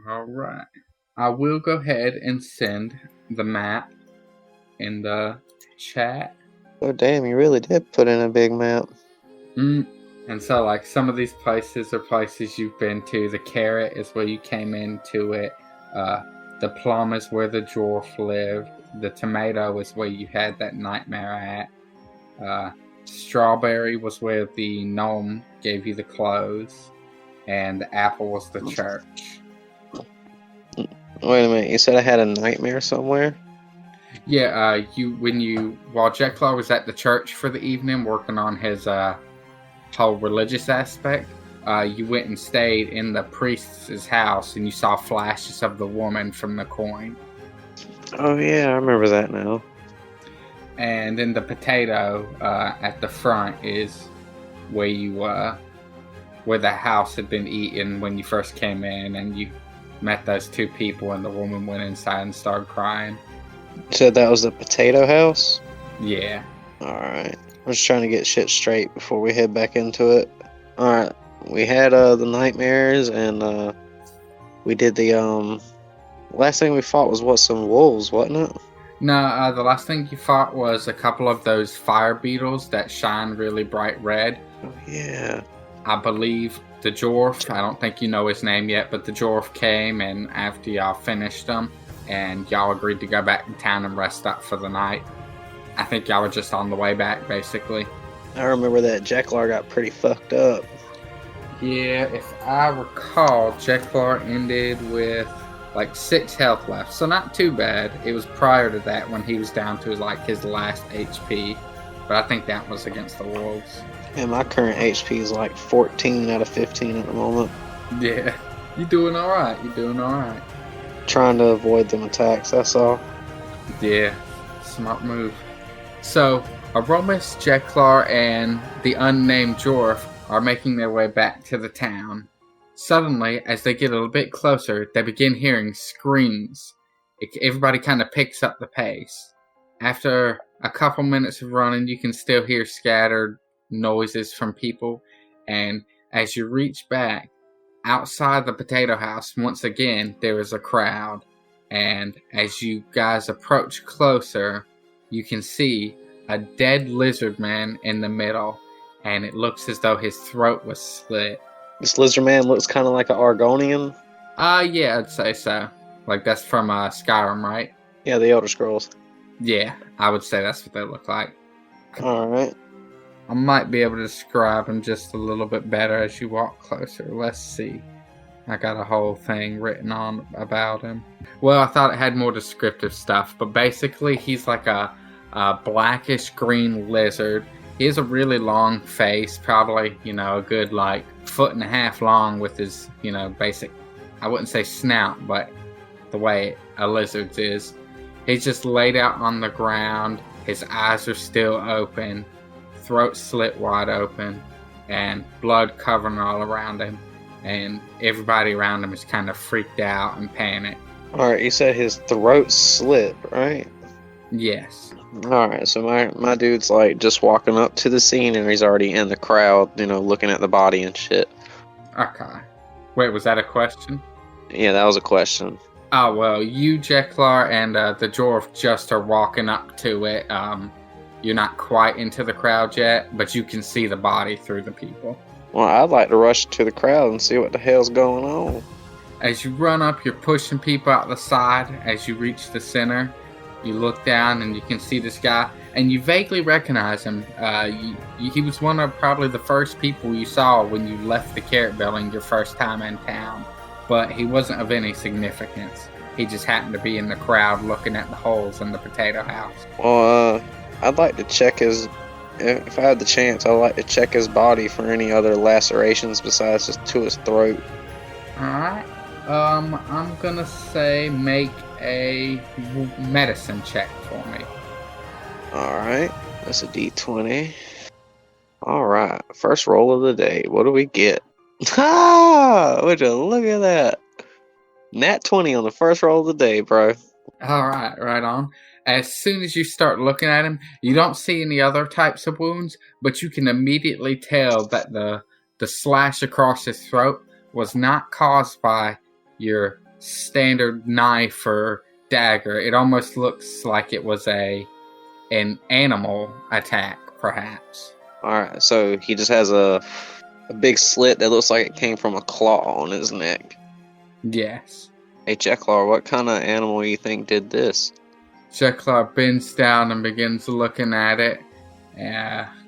Alright. I will go ahead and send the map in the chat. Oh, damn, you really did put in a big map. And so, like, some of these places are places you've been to. The carrot is where you came into it. The plum is where the dwarf lived. The tomato is where you had that nightmare at. Strawberry was where the gnome gave you the clothes. And the apple was the church. Wait a minute, you said I had a nightmare somewhere? Yeah, while Jeklar was at the church for the evening working on his whole religious aspect, you went and stayed in the priest's house and you saw flashes of the woman from the coin. Oh yeah, I remember that now. And then the potato at the front is where where the house had been eaten when you first came in, and you met those two people, and the woman went inside and started crying. You said that was the potato house? Yeah. Alright. I'm just trying to get shit straight before we head back into it. Alright. We had the nightmares, and we did the last thing we fought was some wolves, wasn't it? No, the last thing you fought was a couple of those fire beetles that shine really bright red. Oh yeah. I believe the dwarf, I don't think you know his name yet, but the dwarf came, and after y'all finished them, and y'all agreed to go back to town and rest up for the night. I think y'all were just on the way back, basically. I remember that Jeklar got pretty fucked up. Yeah, if I recall, Jeklar ended with like 6 health left, so not too bad. It was prior to that when he was down to his last HP, but I think that was against the wolves. And my current HP is like 14 out of 15 at the moment. Yeah, you're doing alright, Trying to avoid them attacks, that's all. Yeah, smart move. So, Oromis, Jeklar, and the unnamed dwarf are making their way back to the town. Suddenly, as they get a little bit closer, they begin hearing screams. Everybody kind of picks up the pace. After a couple minutes of running, you can still hear scattered noises from people, and as you reach back, outside the potato house, once again, there is a crowd, and as you guys approach closer, you can see a dead lizard man in the middle, and it looks as though his throat was slit. This lizard man looks kind of like an Argonian. Yeah, I'd say so. Like, that's from Skyrim, right? Yeah, the Elder Scrolls. Yeah, I would say that's what they look like. Alright. I might be able to describe him just a little bit better as you walk closer. Let's see. I got a whole thing written on about him. Well, I thought it had more descriptive stuff, but basically he's like a blackish green lizard. He has a really long face, probably, a good 1.5 feet long with his, basic, I wouldn't say snout, but the way a lizard's is. He's just laid out on the ground. His eyes are still open. Throat slit wide open, and blood covering all around him, and everybody around him is kind of freaked out and panicked. Alright, you said his throat slit, right? Yes. Alright, so my dude's just walking up to the scene, and he's already in the crowd, looking at the body and shit. Okay. Wait, was that a question? Yeah, that was a question. Oh, well, you, Jeklar, and the dwarf just are walking up to it. You're not quite into the crowd yet, but you can see the body through the people. Well, I'd like to rush to the crowd and see what the hell's going on. As you run up, you're pushing people out the side. As you reach the center, you look down and you can see this guy, and you vaguely recognize him. He was one of probably the first people you saw when you left the carrot building your first time in town, but he wasn't of any significance. He just happened to be in the crowd looking at the holes in the potato house. Well, I'd like to check if I had the chance, I'd like to check his body for any other lacerations besides just to his throat. Alright. I'm gonna say make a medicine check for me. Alright. That's a D20. Alright. First roll of the day. What do we get? Ha! Would you look at that? Nat 20 on the first roll of the day, bro. Alright, right on. As soon as you start looking at him, you don't see any other types of wounds, but you can immediately tell that the slash across his throat was not caused by your standard knife or dagger. It almost looks like it was an animal attack, perhaps. Alright, so he just has a big slit that looks like it came from a claw on his neck. Yes. Hey, Jeklar, what kind of animal you think did this? Jeklar bends down and begins looking at it.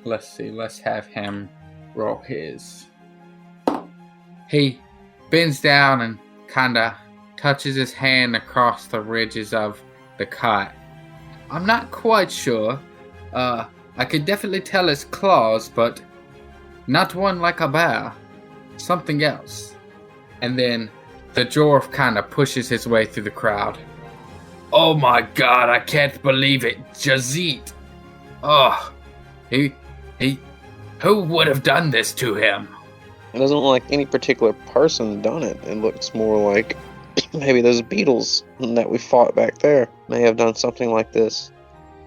Let's see, let's have him roll his. He bends down and kinda touches his hand across the ridges of the cut. I'm not quite sure. I could definitely tell it's claws, but not one like a bear. Something else. And then the dwarf kinda pushes his way through the crowd. Oh my god, I can't believe it. Jazeet. Oh, who would have done this to him? It doesn't look like any particular person done it. It looks more like maybe those beetles that we fought back there may have done something like this.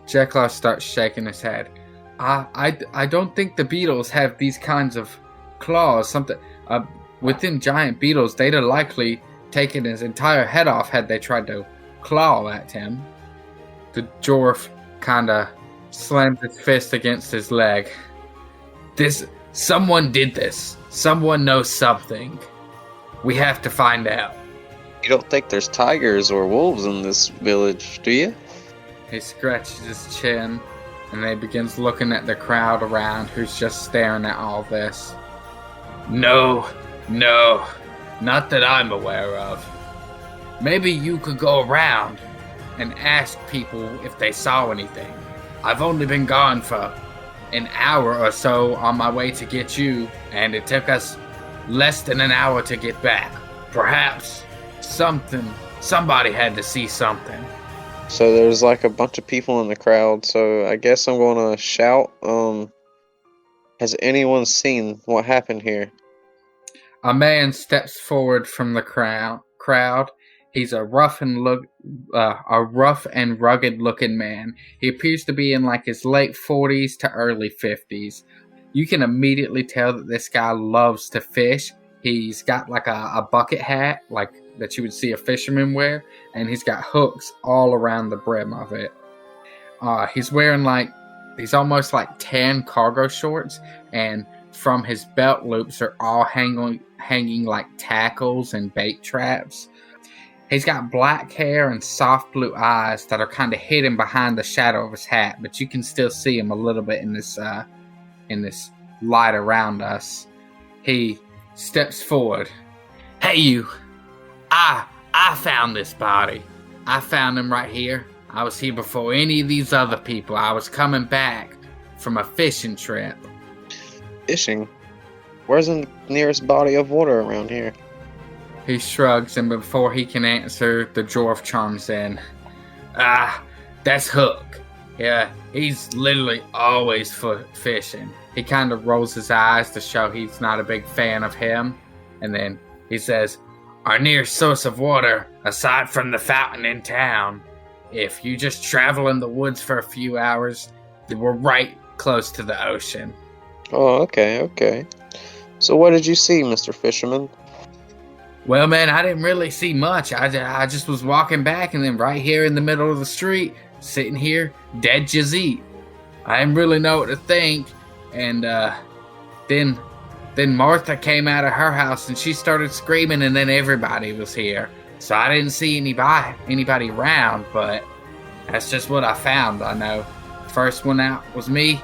Jeklar starts shaking his head. I don't think the beetles have these kinds of claws. Within giant beetles, they'd have likely taken his entire head off had they tried to claw at him. The dwarf kinda slams his fist against his leg. Someone did this. Someone knows something. We have to find out. You don't think there's tigers or wolves in this village, do you? He scratches his chin and then begins looking at the crowd around who's just staring at all this. No, not that I'm aware of. Maybe you could go around and ask people if they saw anything. I've only been gone for an hour or so on my way to get you, and it took us less than an hour to get back. Perhaps somebody had to see something. So there's like a bunch of people in the crowd, so I guess I'm gonna shout, has anyone seen what happened here? A man steps forward from the crowd. He's a rough and rugged looking man. He appears to be in like his late 40s to early 50s. You can immediately tell that this guy loves to fish. He's got like a bucket hat, like that you would see a fisherman wear, and he's got hooks all around the brim of it. He's wearing these almost like tan cargo shorts, and from his belt loops are all hanging like tackles and bait traps. He's got black hair and soft blue eyes that are kind of hidden behind the shadow of his hat, but you can still see him a little bit in this light around us. He steps forward. Hey you! I found this body. I found him right here. I was here before any of these other people. I was coming back from a fishing trip. Fishing? Where's the nearest body of water around here? He shrugs, and before he can answer, the dwarf chimes in. That's Hook. Yeah, he's literally always fishing. He kind of rolls his eyes to show he's not a big fan of him. And then he says, our nearest source of water, aside from the fountain in town, if you just travel in the woods for a few hours, we're right close to the ocean. Oh, okay. So what did you see, Mr. Fisherman? Well, man, I didn't really see much. I just was walking back, and then right here in the middle of the street, sitting here, dead Jazeet. I didn't really know what to think, and then Martha came out of her house, and she started screaming, and then everybody was here. So I didn't see anybody around, but that's just what I found. I know. First one out was me,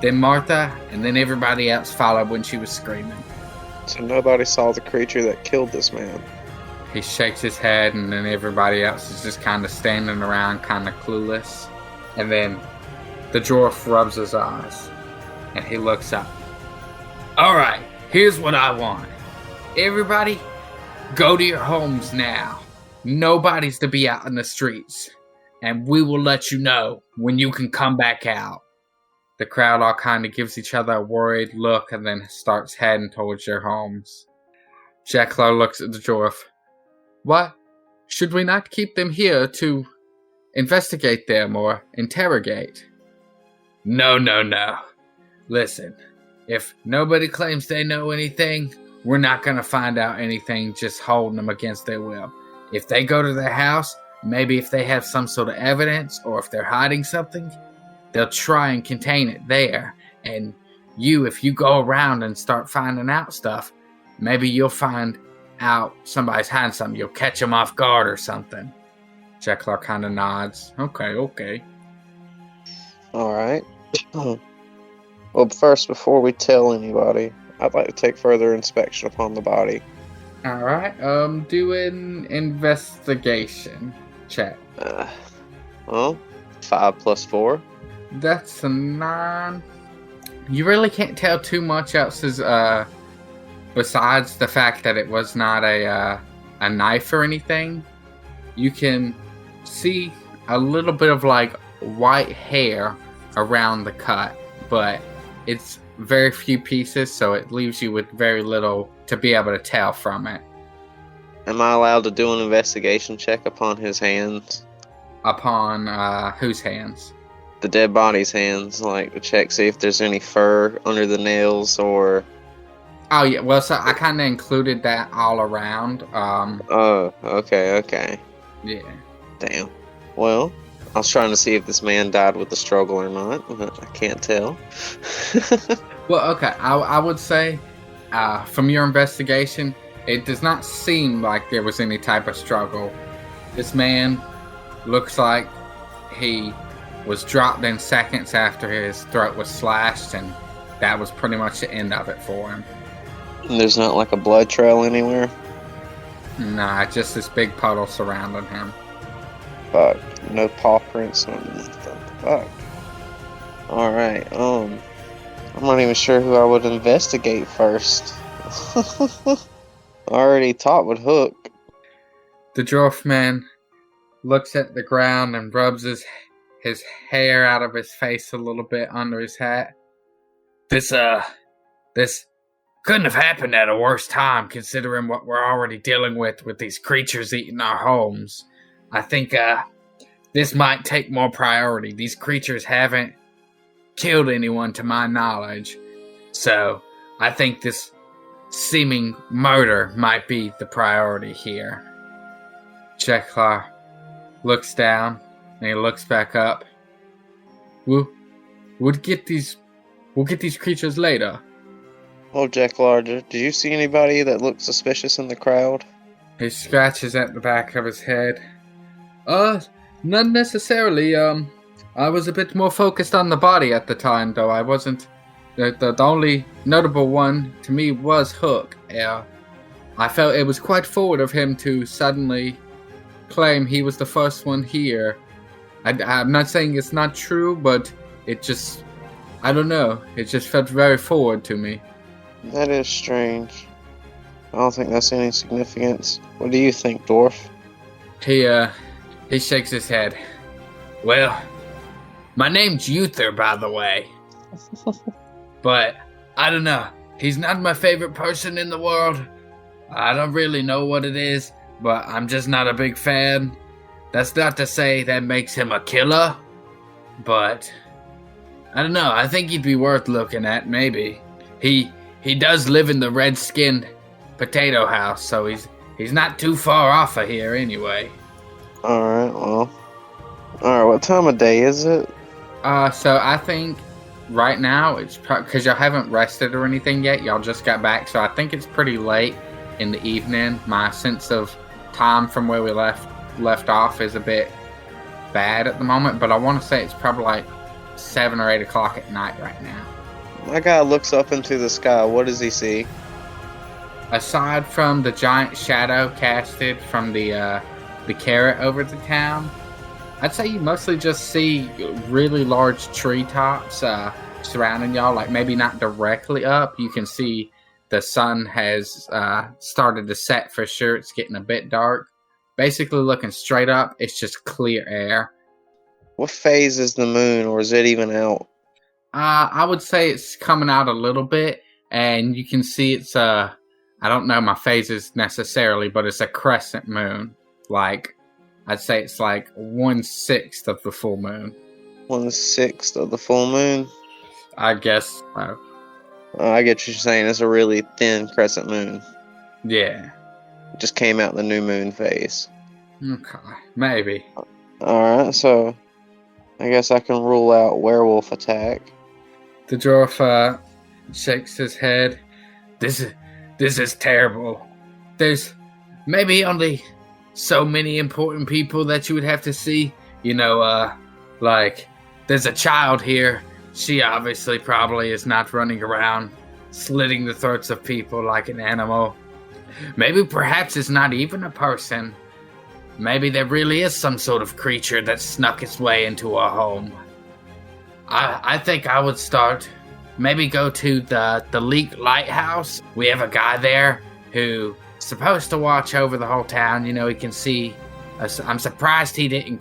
then Martha, and then everybody else followed when she was screaming. So nobody saw the creature that killed this man? He shakes his head, and then everybody else is just kind of standing around, kind of clueless. And then the dwarf rubs his eyes, and he looks up. Alright, here's what I want. Everybody, go to your homes now. Nobody's to be out in the streets. And we will let you know when you can come back out. The crowd all kind of gives each other a worried look and then starts heading towards their homes. Jeklar looks at the dwarf. What? Should we not keep them here to investigate them or interrogate? No. Listen, if nobody claims they know anything, we're not going to find out anything just holding them against their will. If they go to their house, maybe if they have some sort of evidence or if they're hiding something, they'll try and contain it there. And if you go around and start finding out stuff, maybe you'll find out somebody's hiding something. You'll catch them off guard or something. Jeklar kind of nods. Okay. All right. Well, first, before we tell anybody, I'd like to take further inspection upon the body. All right. Do an investigation check. Well, 5 plus 4. That's a 9. You really can't tell too much else besides the fact that it was not a knife or anything. You can see a little bit of like white hair around the cut, but it's very few pieces, so it leaves you with very little to be able to tell from it. Am I allowed to do an investigation check upon his hands? Upon whose hands? The dead body's hands, like to check, see if there's any fur under the nails or... Oh, yeah, well, so I kind of included that all around. Oh, okay. Yeah. Damn. Well, I was trying to see if this man died with the struggle or not, but I can't tell. Well, okay, I would say, from your investigation, it does not seem like there was any type of struggle. This man looks like he was dropped in seconds after his throat was slashed, and that was pretty much the end of it for him. And there's not like a blood trail anywhere? Nah, just this big puddle surrounding him. Fuck. No paw prints, no nothing. Fuck. Alright, I'm not even sure who I would investigate first. I already talked with Hook. The dwarf man looks at the ground and rubs his hair out of his face a little bit under his hat. This couldn't have happened at a worse time, considering what we're already dealing with these creatures eating our homes. I think, this might take more priority. These creatures haven't killed anyone to my knowledge, so I think this seeming murder might be the priority here. Jeklar looks down and he looks back up. We'll get these creatures later. Oh, Jeklar, did you see anybody that looked suspicious in the crowd? He scratches at the back of his head. Not necessarily. I was a bit more focused on the body at the time, though. I wasn't. The only notable one to me was Hook. I felt it was quite forward of him to suddenly claim he was the first one here. I'm not saying it's not true, but it just... I don't know. It just felt very forward to me. That is strange. I don't think that's any significance. What do you think, Dwarf? He shakes his head. Well, my name's Uther, by the way. But, I don't know. He's not my favorite person in the world. I don't really know what it is, but I'm just not a big fan. That's not to say that makes him a killer, but I don't know. I think he'd be worth looking at, maybe. He does live in the red-skinned potato house, so he's not too far off of here anyway. Alright, well. Alright, what time of day is it? So I think right now it's because y'all haven't rested or anything yet. Y'all just got back, so I think it's pretty late in the evening. My sense of time from where we left off is a bit bad at the moment, but I want to say it's probably like 7 or 8 o'clock at night right now. My guy looks up into the sky. What does he see? Aside from the giant shadow casted from the carrot over the town, I'd say you mostly just see really large treetops surrounding y'all. Like maybe not directly up. You can see the sun has started to set for sure. It's getting a bit dark. Basically looking straight up, it's just clear air. What phase is the moon, or is it even out? I would say it's coming out a little bit, and you can see it's I don't know my phases necessarily, but it's a crescent moon. Like, I'd say it's like 1/6 of the full moon. 1/6 of the full moon? I guess so. I get what you're saying. It's a really thin crescent moon. Yeah. It just came out in the new moon phase. Okay. Maybe. Alright, so I guess I can rule out werewolf attack. The dwarf shakes his head. This is terrible. There's maybe only so many important people that you would have to see. You know, like, there's a child here. She obviously probably is not running around slitting the throats of people like an animal. Maybe perhaps it's not even a person. Maybe there really is some sort of creature that snuck its way into our home. I think I would start, maybe go to the Leak Lighthouse. We have a guy there who's supposed to watch over the whole town. You know, he can see. I'm surprised he didn't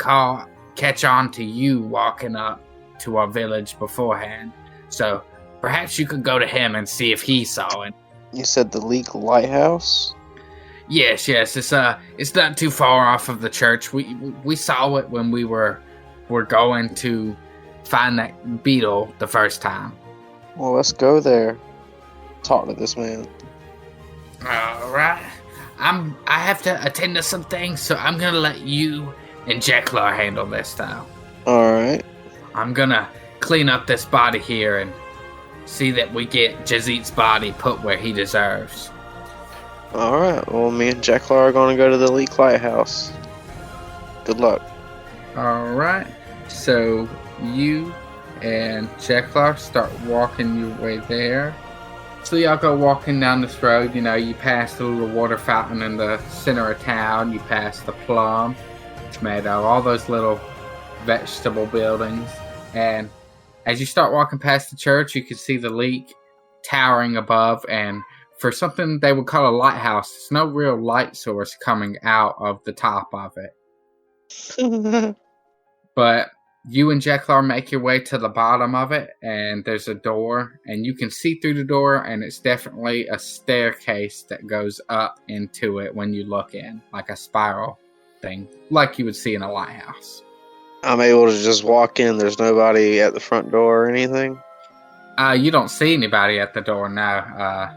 catch on to you walking up to our village beforehand. So perhaps you could go to him and see if he saw it. You said the Leak Lighthouse? Yes. It's not too far off of the church. We saw it when we were going to find that beetle the first time. Well, let's go there. Talk to this man. All right. I have to attend to some things, so I'm gonna let you and Jeklar handle this now. All right. I'm gonna clean up this body here and see that we get Jazeet's body put where he deserves. All right. Well, me and Jeklar are going to go to the Leak Lighthouse. Good luck. All right. So you and Jeklar start walking your way there. So y'all go walking down this road. You know, you pass the little water fountain in the center of town. You pass the plum, tomato, all those little vegetable buildings. And as you start walking past the church, you can see the leak towering above. And for something they would call a lighthouse, there's no real light source coming out of the top of it. But you and Jeklar make your way to the bottom of it, and there's a door, and you can see through the door, and it's definitely a staircase that goes up into it when you look in, like a spiral thing, like you would see in a lighthouse. I'm able to just walk in. There's nobody at the front door or anything? You don't see anybody at the door now.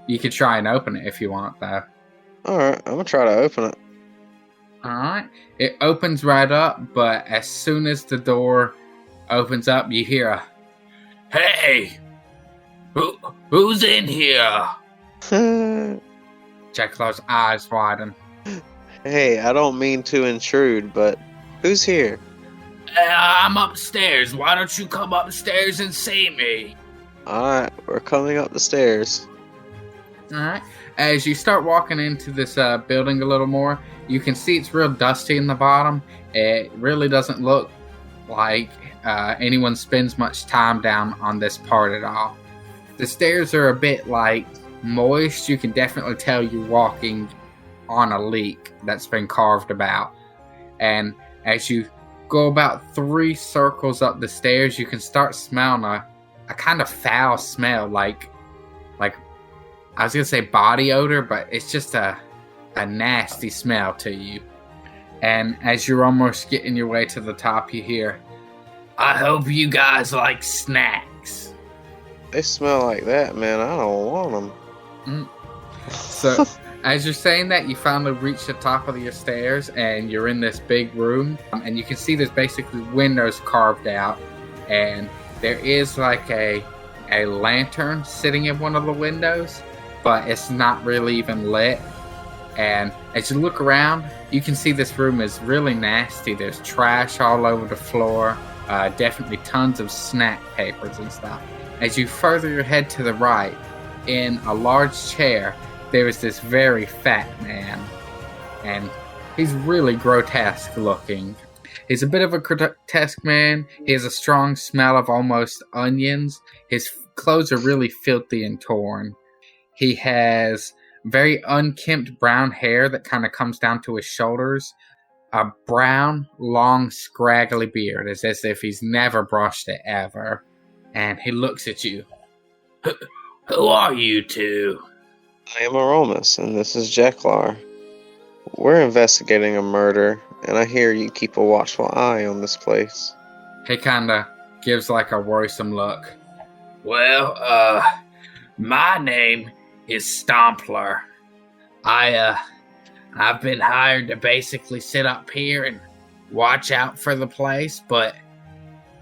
You could try and open it if you want, though. Alright, I'm gonna try to open it. Alright. It opens right up, but as soon as the door opens up, you hear a, "Hey! Who's in here?" Jeklar's eyes widen. Hey, I don't mean to intrude, but who's here? I'm upstairs. Why don't you come upstairs and see me? Alright, we're coming up the stairs. Alright. As you start walking into this building a little more, you can see it's real dusty in the bottom. It really doesn't look like anyone spends much time down on this part at all. The stairs are a bit like moist. You can definitely tell you're walking on a leak that's been carved about. And as you go about 3 circles up the stairs, you can start smelling a kind of foul smell, like I was gonna say body odor, but it's just a nasty smell to you. And as you're almost getting your way to the top, you hear, "I hope you guys like snacks." They smell like that, man. I don't want them. So as you're saying that, you finally reach the top of your stairs, and you're in this big room, and you can see there's basically windows carved out, and there is like a lantern sitting in one of the windows, but it's not really even lit. And as you look around, you can see this room is really nasty. There's trash all over the floor, definitely tons of snack papers and stuff. As you further your head to the right, in a large chair, there is this very fat man, and he's really grotesque looking. He's a bit of a grotesque man. He has a strong smell of almost onions. His clothes are really filthy and torn. He has very unkempt brown hair that kind of comes down to his shoulders. A brown, long, scraggly beard, as if he's never brushed it ever. And he looks at you. Who are you two? I am Oromis, and this is Jeklar. We're investigating a murder, and I hear you keep a watchful eye on this place. He kind of gives like a worrisome look. Well, My name is Stompler. I've been hired to basically sit up here and watch out for the place, but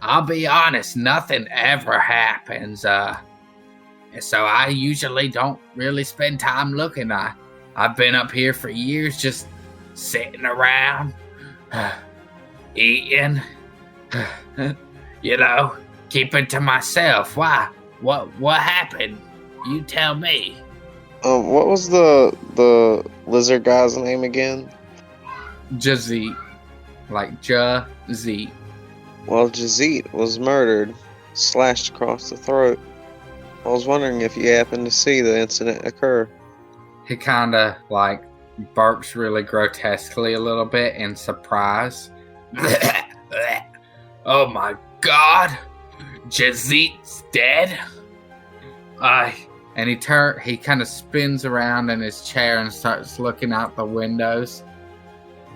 I'll be honest, nothing ever happens. So I usually don't really spend time looking. I've been up here for years, just sitting around, eating, keeping to myself. Why? What happened? You tell me. What was the lizard guy's name again? Jazeet. Like Jazeet. Well, Jazeet was murdered, slashed across the throat. I was wondering if you happened to see the incident occur. He kinda burps really grotesquely a little bit in surprise. Oh my god! Jazeet's dead? And he kind of spins around in his chair and starts looking out the windows.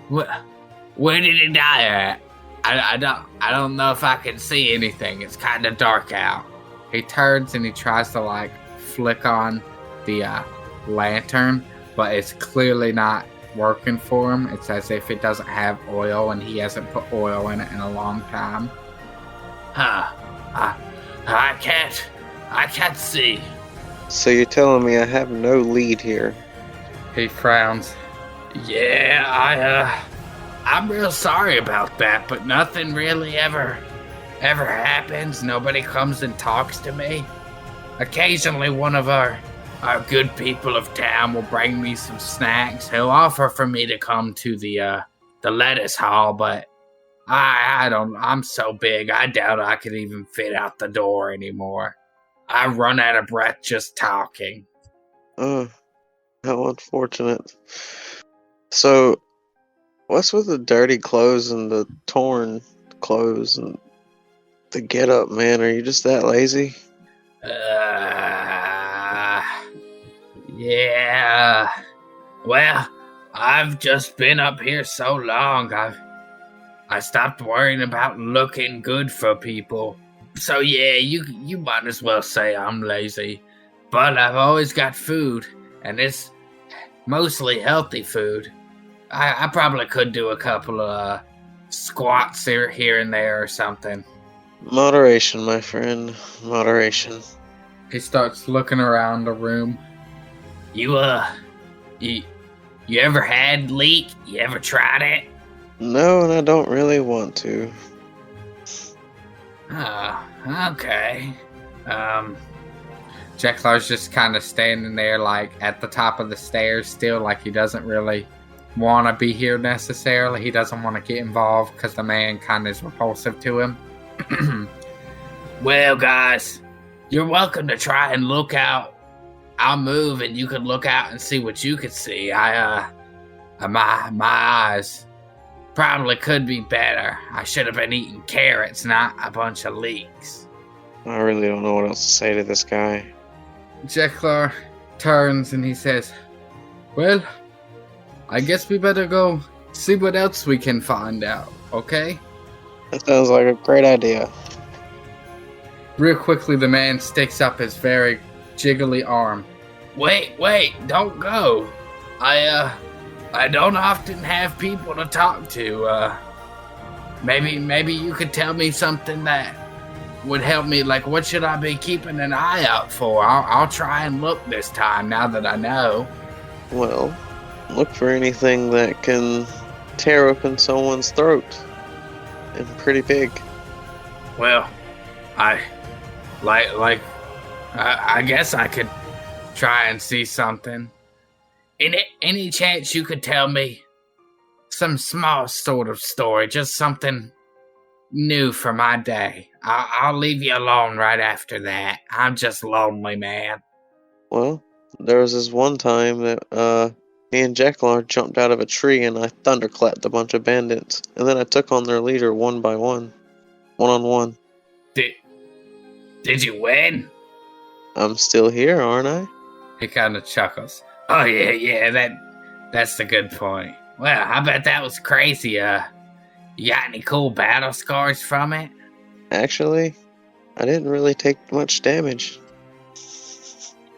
Where did he die at? I don't know if I can see anything. It's kind of dark out. He turns and he tries to flick on the lantern, but it's clearly not working for him. It's as if it doesn't have oil, and he hasn't put oil in it in a long time. I can't see. So you're telling me I have no lead here? He frowns. Yeah, I'm real sorry about that, but nothing really ever happens. Nobody comes and talks to me. Occasionally one of our good people of town will bring me some snacks. He'll offer for me to come to the lettuce hall, but I'm so big, I doubt I could even fit out the door anymore. I run out of breath just talking. How unfortunate. So, what's with the dirty clothes and the torn clothes and the get up, man? Are you just that lazy? Yeah. Well, I've just been up here so long, I stopped worrying about looking good for people. So yeah, you might as well say I'm lazy. But I've always got food, and it's mostly healthy food. I probably could do a couple of squats here and there or something. Moderation, my friend. Moderation. He starts looking around the room. You ever had leek? You ever tried it? No, and I don't really want to. Oh, okay. Jeklar's just kind of standing there, at the top of the stairs still, he doesn't really want to be here necessarily. He doesn't want to get involved because the man kind of is repulsive to him. Well, guys, you're welcome to try and look out. I'll move and you can look out and see what you can see. My eyes probably could be better. I should have been eating carrots, not a bunch of leeks. I really don't know what else to say to this guy. Jeklar turns and he says, well, I guess we better go see what else we can find out, okay? That sounds like a great idea. Real quickly, the man sticks up his very jiggly arm. Wait, don't go. I don't often have people to talk to. Maybe you could tell me something that would help me. What should I be keeping an eye out for? I'll try and look this time now that I know. Well, look for anything that can tear open someone's throat. And pretty big. Well, I guess I could try and see something. Any chance you could tell me some small sort of story, just something new for my day? I'll leave you alone right after that. I'm just lonely, man. Well, there was this one time that me and Jeklar jumped out of a tree and I thunderclapped a bunch of bandits, and then I took on their leader one by one on one. Did you win? I'm still here, aren't I? He kind of chuckles. Oh yeah, that's the good point. Well, I bet that was crazy. You got any cool battle scars from it? Actually, I didn't really take much damage.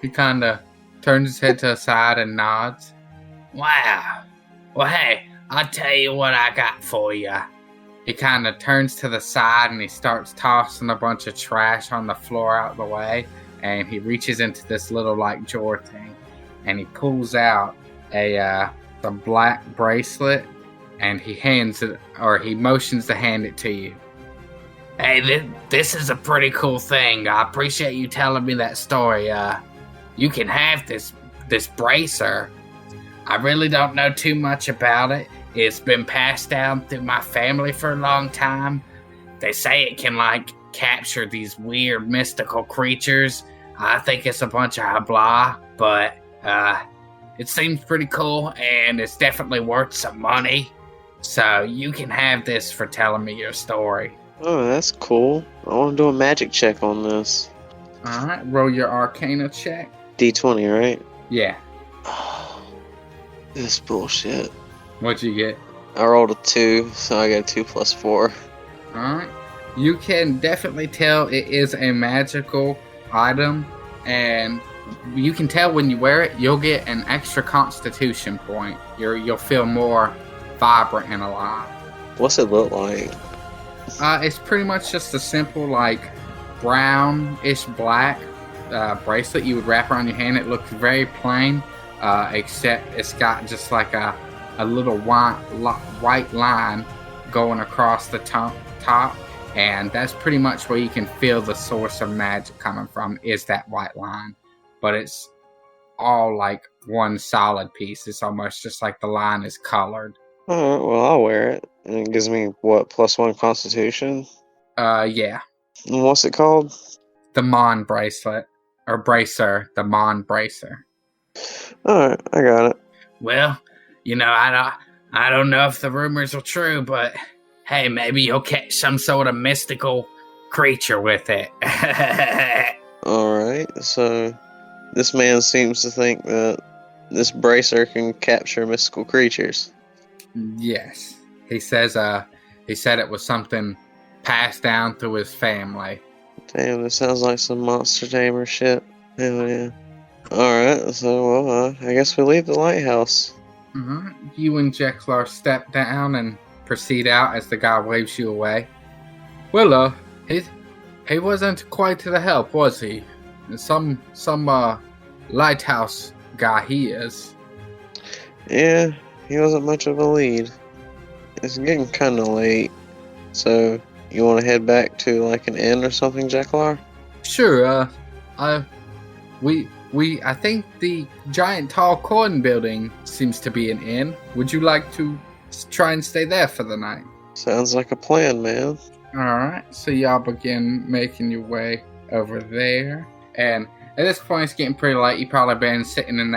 He kind of turns his head to the side and nods. Wow. Well, hey, I'll tell you what I got for you. He kind of turns to the side and he starts tossing a bunch of trash on the floor out the way. And he reaches into this little like drawer thing, and he pulls out a black bracelet, and he hands it, or he motions to hand it to you. Hey, this is a pretty cool thing. I appreciate you telling me that story. You can have this bracer. I really don't know too much about it. It's been passed down through my family for a long time. They say it can, like, capture these weird mystical creatures. I think it's a bunch of blah, but it seems pretty cool, and it's definitely worth some money. So you can have this for telling me your story. Oh, that's cool. I want to do a magic check on this. Alright, roll your Arcana check. D20, right? Yeah. This bullshit. What'd you get? I rolled a 2, so I got a 2 plus 4. Alright. You can definitely tell it is a magical item, and you can tell when you wear it, you'll get an extra constitution point. You'll feel more vibrant and alive. What's it look like? It's pretty much just a simple, like, brownish black bracelet you would wrap around your hand. It looks very plain, except it's got just like a little white line going across the top, and that's pretty much where you can feel the source of magic coming from, is that white line. But it's all like one solid piece. It's almost just like the line is colored. Alright, well, I'll wear it. And it gives me, what, +1 constitution? Yeah. And what's it called? The Mon bracelet. Or bracer. The Mon bracer. Alright, I got it. Well, you know, I don't know if the rumors are true, but hey, maybe you'll catch some sort of mystical creature with it. Alright, so this man seems to think that this bracer can capture mystical creatures. Yes. He says he said it was something passed down through his family. Damn, this sounds like some monster tamer shit. Hell yeah. Alright, so well, I guess we leave the lighthouse. You and Jeklar step down and proceed out as the guy waves you away. Well, he wasn't quite to the help, was he? Some lighthouse guy he is. Yeah, he wasn't much of a lead. It's getting kind of late, so you want to head back to like an inn or something, Jeklar? Sure. I think the giant tall corn building seems to be an inn. Would you like to try and stay there for the night? Sounds like a plan, man. Alright, so y'all begin making your way over there. And at this point, it's getting pretty late. You've probably been sitting in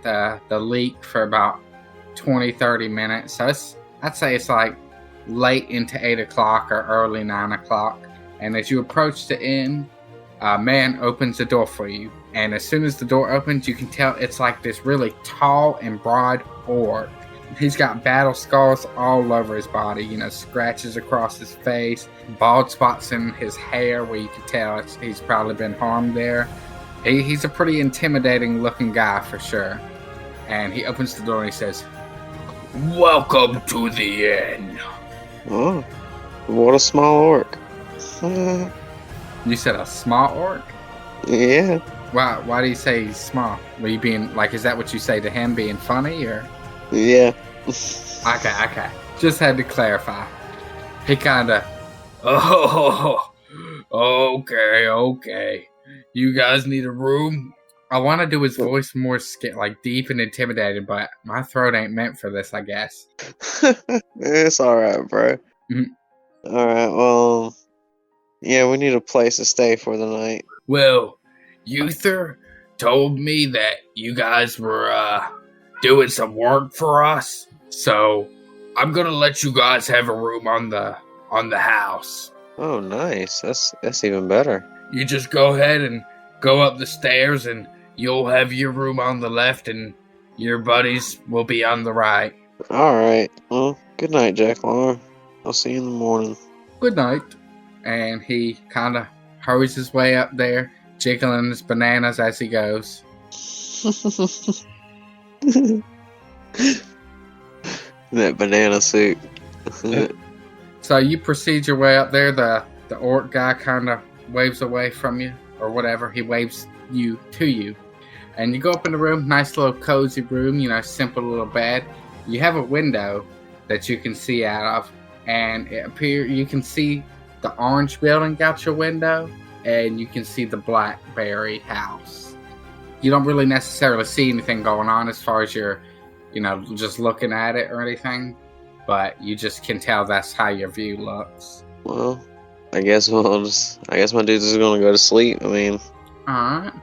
the leak for about 20-30 minutes. So I'd say it's like late into 8 o'clock or early 9 o'clock. And as you approach the inn, a man opens the door for you. And as soon as the door opens, you can tell it's like this really tall and broad orc. He's got battle scars all over his body, scratches across his face, bald spots in his hair where you can tell he's probably been harmed there. He's a pretty intimidating looking guy for sure. And he opens the door and he says, "Welcome to the inn." Oh, what a small orc. You said a small orc? Yeah. Why do you say he's small? Were you being, like, is that what you say to him, being funny, or? Yeah. Okay. Just had to clarify. He kinda, Oh, okay. You guys need a room? I want to do his voice more like deep and intimidating, but my throat ain't meant for this, I guess. It's alright, bro. Alright, well, yeah, we need a place to stay for the night. Well, Uther told me that you guys were doing some work for us, so I'm gonna let you guys have a room on the house. Oh, nice. That's even better. You just go ahead and go up the stairs, and you'll have your room on the left, and your buddies will be on the right. Alright, well, good night, Jeklar. I'll see you in the morning. Good night. And he kind of hurries his way up there, jiggling his bananas as he goes. That banana suit. So you proceed your way up there. The orc guy kind of waves away from you, or whatever. He waves you to you. And you go up in the room, nice little cozy room, simple little bed. You have a window that you can see out of, and you can see the orange building out your window, and you can see the blackberry house. You don't really necessarily see anything going on as far as you're, just looking at it or anything, but you just can tell that's how your view looks. Well, I guess my dude's just gonna go to sleep. I mean, Alright.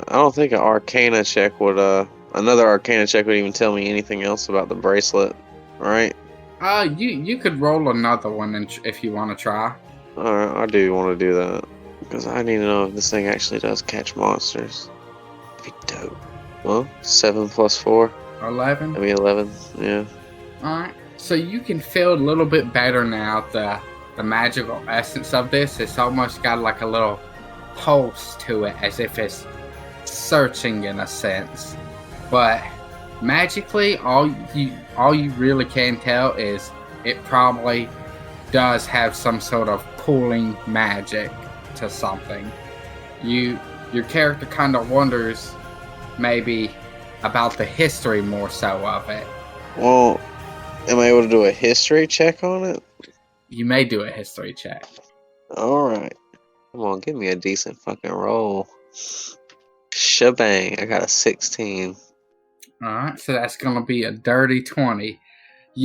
I don't think another Arcana check would even tell me anything else about the bracelet, right? You could roll another one if you want to try. Alright, I do want to do that. Because I need to know if this thing actually does catch monsters. That'd be dope. Well, 7 plus 4. 11. 11, yeah. Alright. So you can feel a little bit better now the magical essence of this. It's almost got like a little pulse to it, as if it's searching in a sense. But magically, all you really can tell is it probably does have some sort of pulling magic to something. Your character kind of wonders maybe about the history more so of it. Well, am I able to do a history check on it? You may do a history check. Alright. Come on, give me a decent fucking roll. Shebang, I got a 16. Alright, so that's going to be a dirty 20.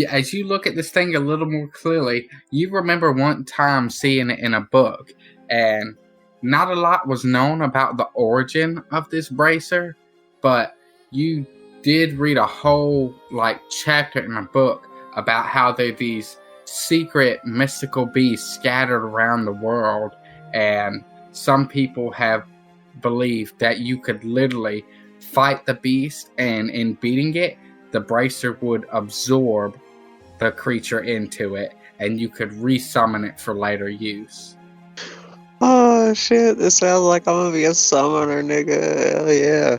As you look at this thing a little more clearly, you remember one time seeing it in a book, and not a lot was known about the origin of this bracer, but you did read a whole chapter in a book about how there are these secret mystical beasts scattered around the world, and some people have believed that you could literally fight the beast, and in beating it, the bracer would absorb the creature into it, and you could resummon it for later use. Oh shit, this sounds like I'm gonna be a summoner, nigga. Hell yeah.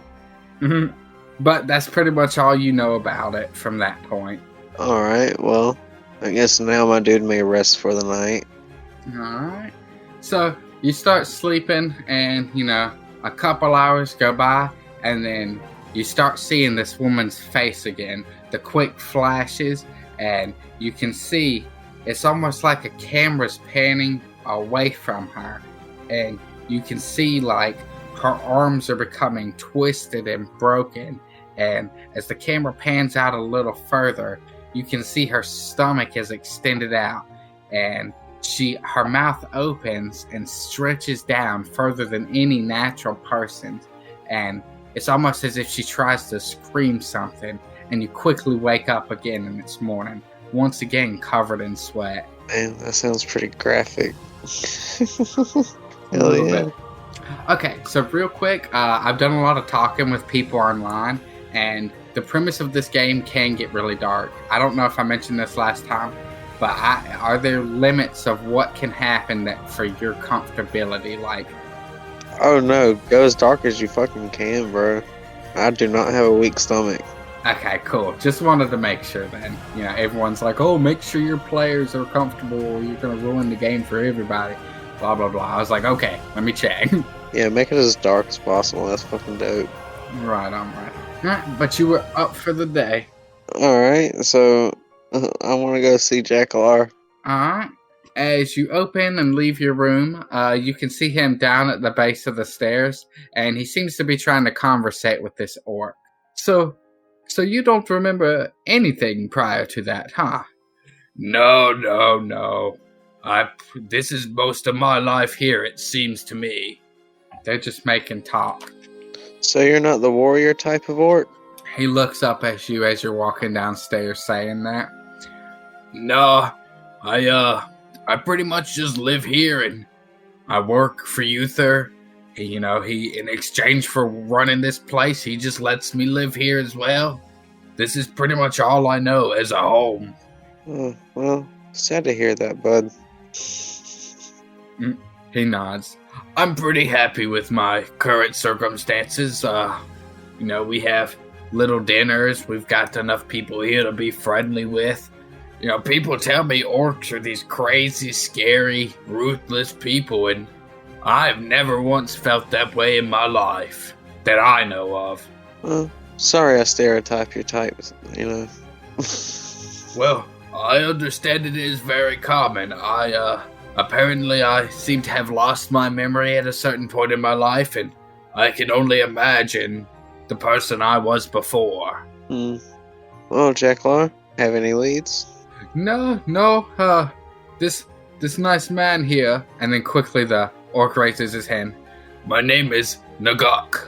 Mm-hmm. But that's pretty much all you know about it from that point. Alright, well, I guess now my dude may rest for the night. Alright. So you start sleeping, and a couple hours go by, and then you start seeing this woman's face again. The quick flashes, and you can see it's almost like a camera's panning away from her, and you can see her arms are becoming twisted and broken, and as the camera pans out a little further, you can see her stomach is extended out, and her mouth opens and stretches down further than any natural person's, and it's almost as if she tries to scream something, and you quickly wake up again, and it's morning, once again covered in sweat. Man, that sounds pretty graphic. Hell yeah. Bit. Okay, so real quick, I've done a lot of talking with people online, and the premise of this game can get really dark. I don't know if I mentioned this last time, but are there limits of what can happen for your comfortability? Oh no, go as dark as you fucking can, bro. I do not have a weak stomach. Okay, cool. Just wanted to make sure then. Everyone's like, oh, make sure your players are comfortable or you're going to ruin the game for everybody. Blah, blah, blah. I was like, okay, let me check. Yeah, make it as dark as possible. That's fucking dope. Right, I'm right. But you were up for the day. Alright, so I want to go see Jeklar. Alright. As you open and leave your room, you can see him down at the base of the stairs, and he seems to be trying to conversate with this orc. So you don't remember anything prior to that, huh? No. This is most of my life here, it seems to me. They're just making talk. So you're not the warrior type of orc? He looks up at you as you're walking downstairs saying that. No, I pretty much just live here and I work for Uther. He in exchange for running this place, he just lets me live here as well. This is pretty much all I know as a home. Oh, well, sad to hear that, bud. He nods. I'm pretty happy with my current circumstances. We have little dinners. We've got enough people here to be friendly with. People tell me orcs are these crazy, scary, ruthless people, and I've never once felt that way in my life that I know of. Well, sorry I stereotype your type, Well, I understand it is very common. Apparently I seem to have lost my memory at a certain point in my life, and I can only imagine the person I was before. Well, Jeklar, have any leads? No, this nice man here. And then quickly the orc raises his hand. My name is Nagak.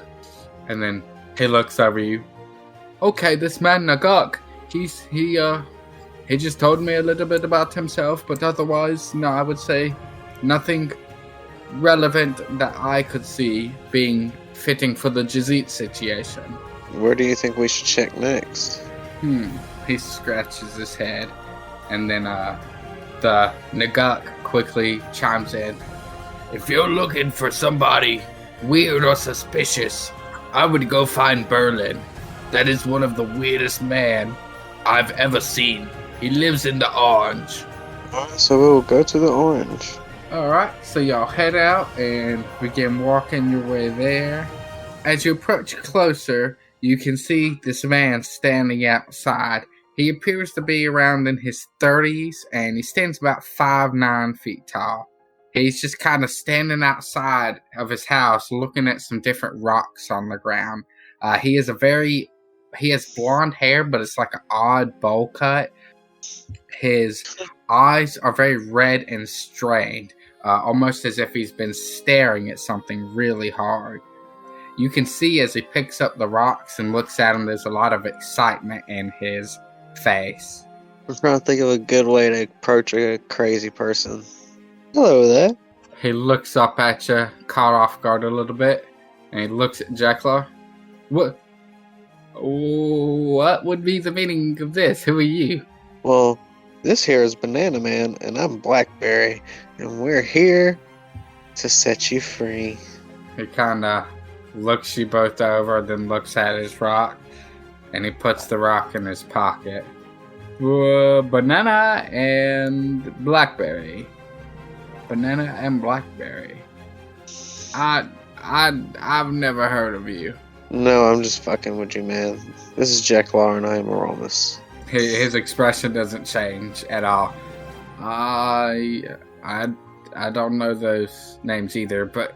And then he looks over you. Okay, this man Nagak, he just told me a little bit about himself, but otherwise, no, I would say nothing relevant that I could see being fitting for the Jazeet situation. Where do you think we should check next? He scratches his head, and then the Nagak quickly chimes in. If you're looking for somebody weird or suspicious, I would go find Berlin. That is one of the weirdest men I've ever seen. He lives in the Orange. Alright, so we'll go to the Orange. Alright, so y'all head out and begin walking your way there. As you approach closer, you can see this man standing outside. He appears to be around in his 30s, and he stands about 5'9" feet tall. He's just kind of standing outside of his house looking at some different rocks on the ground. He has blonde hair, but it's like an odd bowl cut. His eyes are very red and strained, almost as if he's been staring at something really hard. You can see as he picks up the rocks and looks at them, there's a lot of excitement in his face. I'm trying to think of a good way to approach a crazy person. Hello there. He looks up at you, caught off guard a little bit, and he looks at Jeklar. What would be the meaning of this? Who are you? Well, this here is Banana Man, and I'm Blackberry, and we're here to set you free. He kind of looks you both over, then looks at his rock, and he puts the rock in his pocket. Banana and Blackberry. Banana and Blackberry. I've never heard of you. No, I'm just fucking with you, man. This is Jeklar, and I am Oromis. His expression doesn't change at all. I don't know those names either, but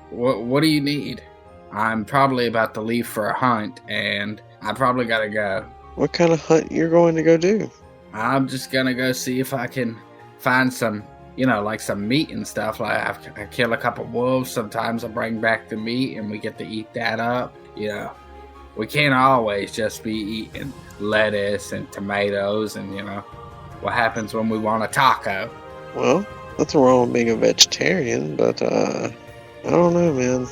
what do you need? I'm probably about to leave for a hunt, and I probably gotta go. What kind of hunt you're going to go do? I'm just gonna go see if I can find some, like some meat and stuff. Like I kill a couple wolves. Sometimes I bring back the meat, and we get to eat that up. We can't always just be eating lettuce and tomatoes, and what happens when we want a taco. Well, nothing wrong with being a vegetarian, but I don't know, man.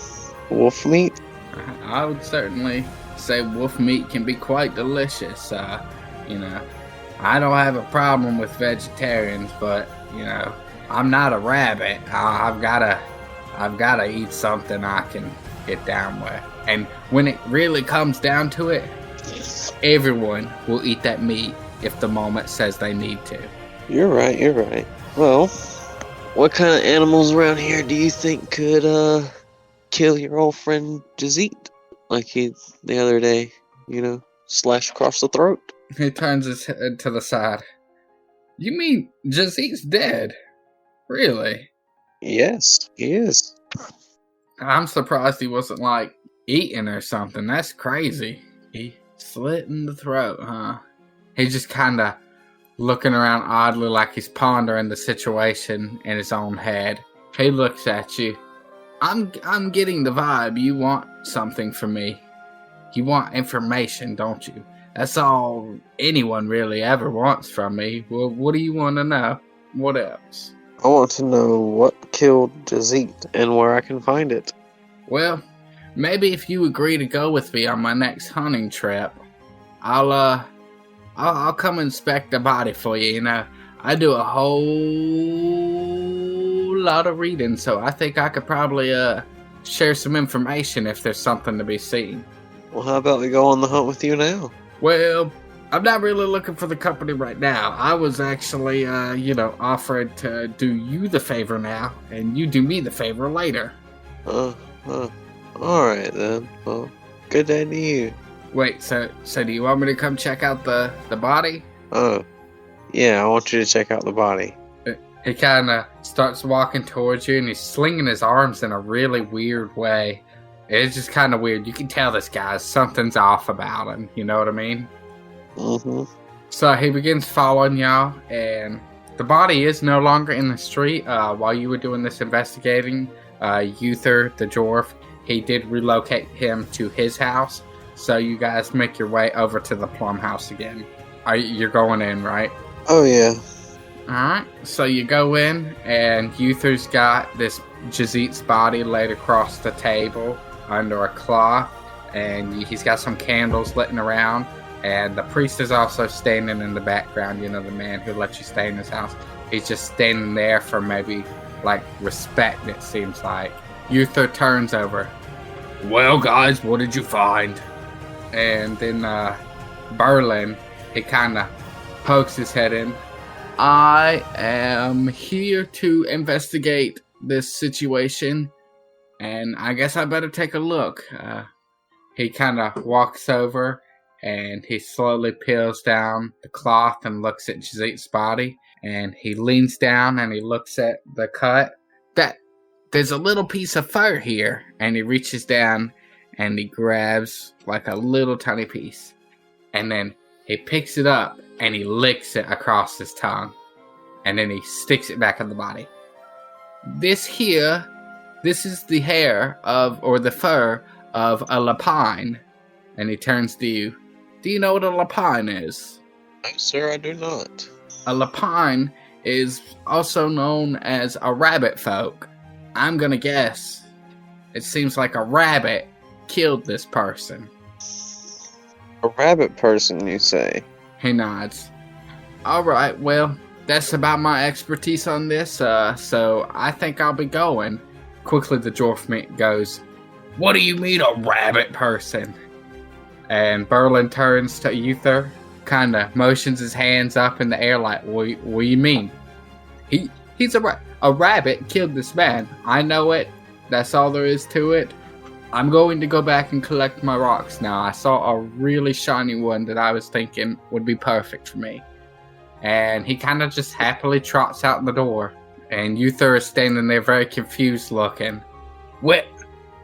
Wolf meat? I would certainly say wolf meat can be quite delicious. I don't have a problem with vegetarians, but I'm not a rabbit. I've gotta eat something I can get down with. And when it really comes down to it, everyone will eat that meat if the moment says they need to. You're right. Well, what kind of animals around here do you think could kill your old friend Jazeet? Like he the other day, slash across the throat. He turns his head to the side. You mean Jazeet's dead? Really? Yes, he is. I'm surprised he wasn't eating or something. That's crazy. He slit in the throat, huh? He's just kind of looking around oddly, like he's pondering the situation in his own head. He looks at you. I'm getting the vibe you want something from me. You want information, don't you? That's all anyone really ever wants from me. Well, what do you want to know? What else? I want to know what killed Jazeet and where I can find it. Well, maybe if you agree to go with me on my next hunting trip, I'll come inspect the body for you. I do a whole lot of reading, so I think I could probably share some information if there's something to be seen. Well, how about we go on the hunt with you now? Well, I'm not really looking for the company right now. I was actually, offered to do you the favor now, and you do me the favor later. Alright then. Well, good day to you. Wait, so do you want me to come check out the body? Oh, yeah, I want you to check out the body. He kind of starts walking towards you, and he's slinging his arms in a really weird way. It's just kind of weird. You can tell this guy, something's off about him. You know what I mean? Mm-hmm. So he begins following y'all, and the body is no longer in the street. While you were doing this investigating, Uther, the dwarf, he did relocate him to his house. So you guys make your way over to the Plum House again. You're going in, right? Oh, yeah. Alright, so you go in, and Uther's got this Jazeet's body laid across the table under a cloth, and he's got some candles lit around, and the priest is also standing in the background, the man who let you stay in his house. He's just standing there for maybe, respect, it seems like. Uther turns over. Well, guys, what did you find? And then Berlin, he kind of pokes his head in. I am here to investigate this situation, and I guess I better take a look. He kind of walks over, and he slowly peels down the cloth and looks at Jazeet's body, and he leans down and he looks at the cut. There's a little piece of fur here, and he reaches down and he grabs a little tiny piece, and then he picks it up and he licks it across his tongue, and then he sticks it back in the body. This is the hair or the fur of a lapine. And he turns to you. Do you know what a lapine is? No, sir, I do not. A lapine is also known as a rabbit folk. I'm gonna guess it seems like a rabbit killed this person. A rabbit person, you say? He nods. Alright, well, that's about my expertise on this, so I think I'll be going. Quickly, the dwarf goes, What do you mean a rabbit person? And Berlin turns to Uther, kind of motions his hands up in the air what do you mean? He's a rabbit killed this man. I know it. That's all there is to it. I'm going to go back and collect my rocks now. I saw a really shiny one that I was thinking would be perfect for me. And he kind of just happily trots out the door. And Uther is standing there very confused looking. Well,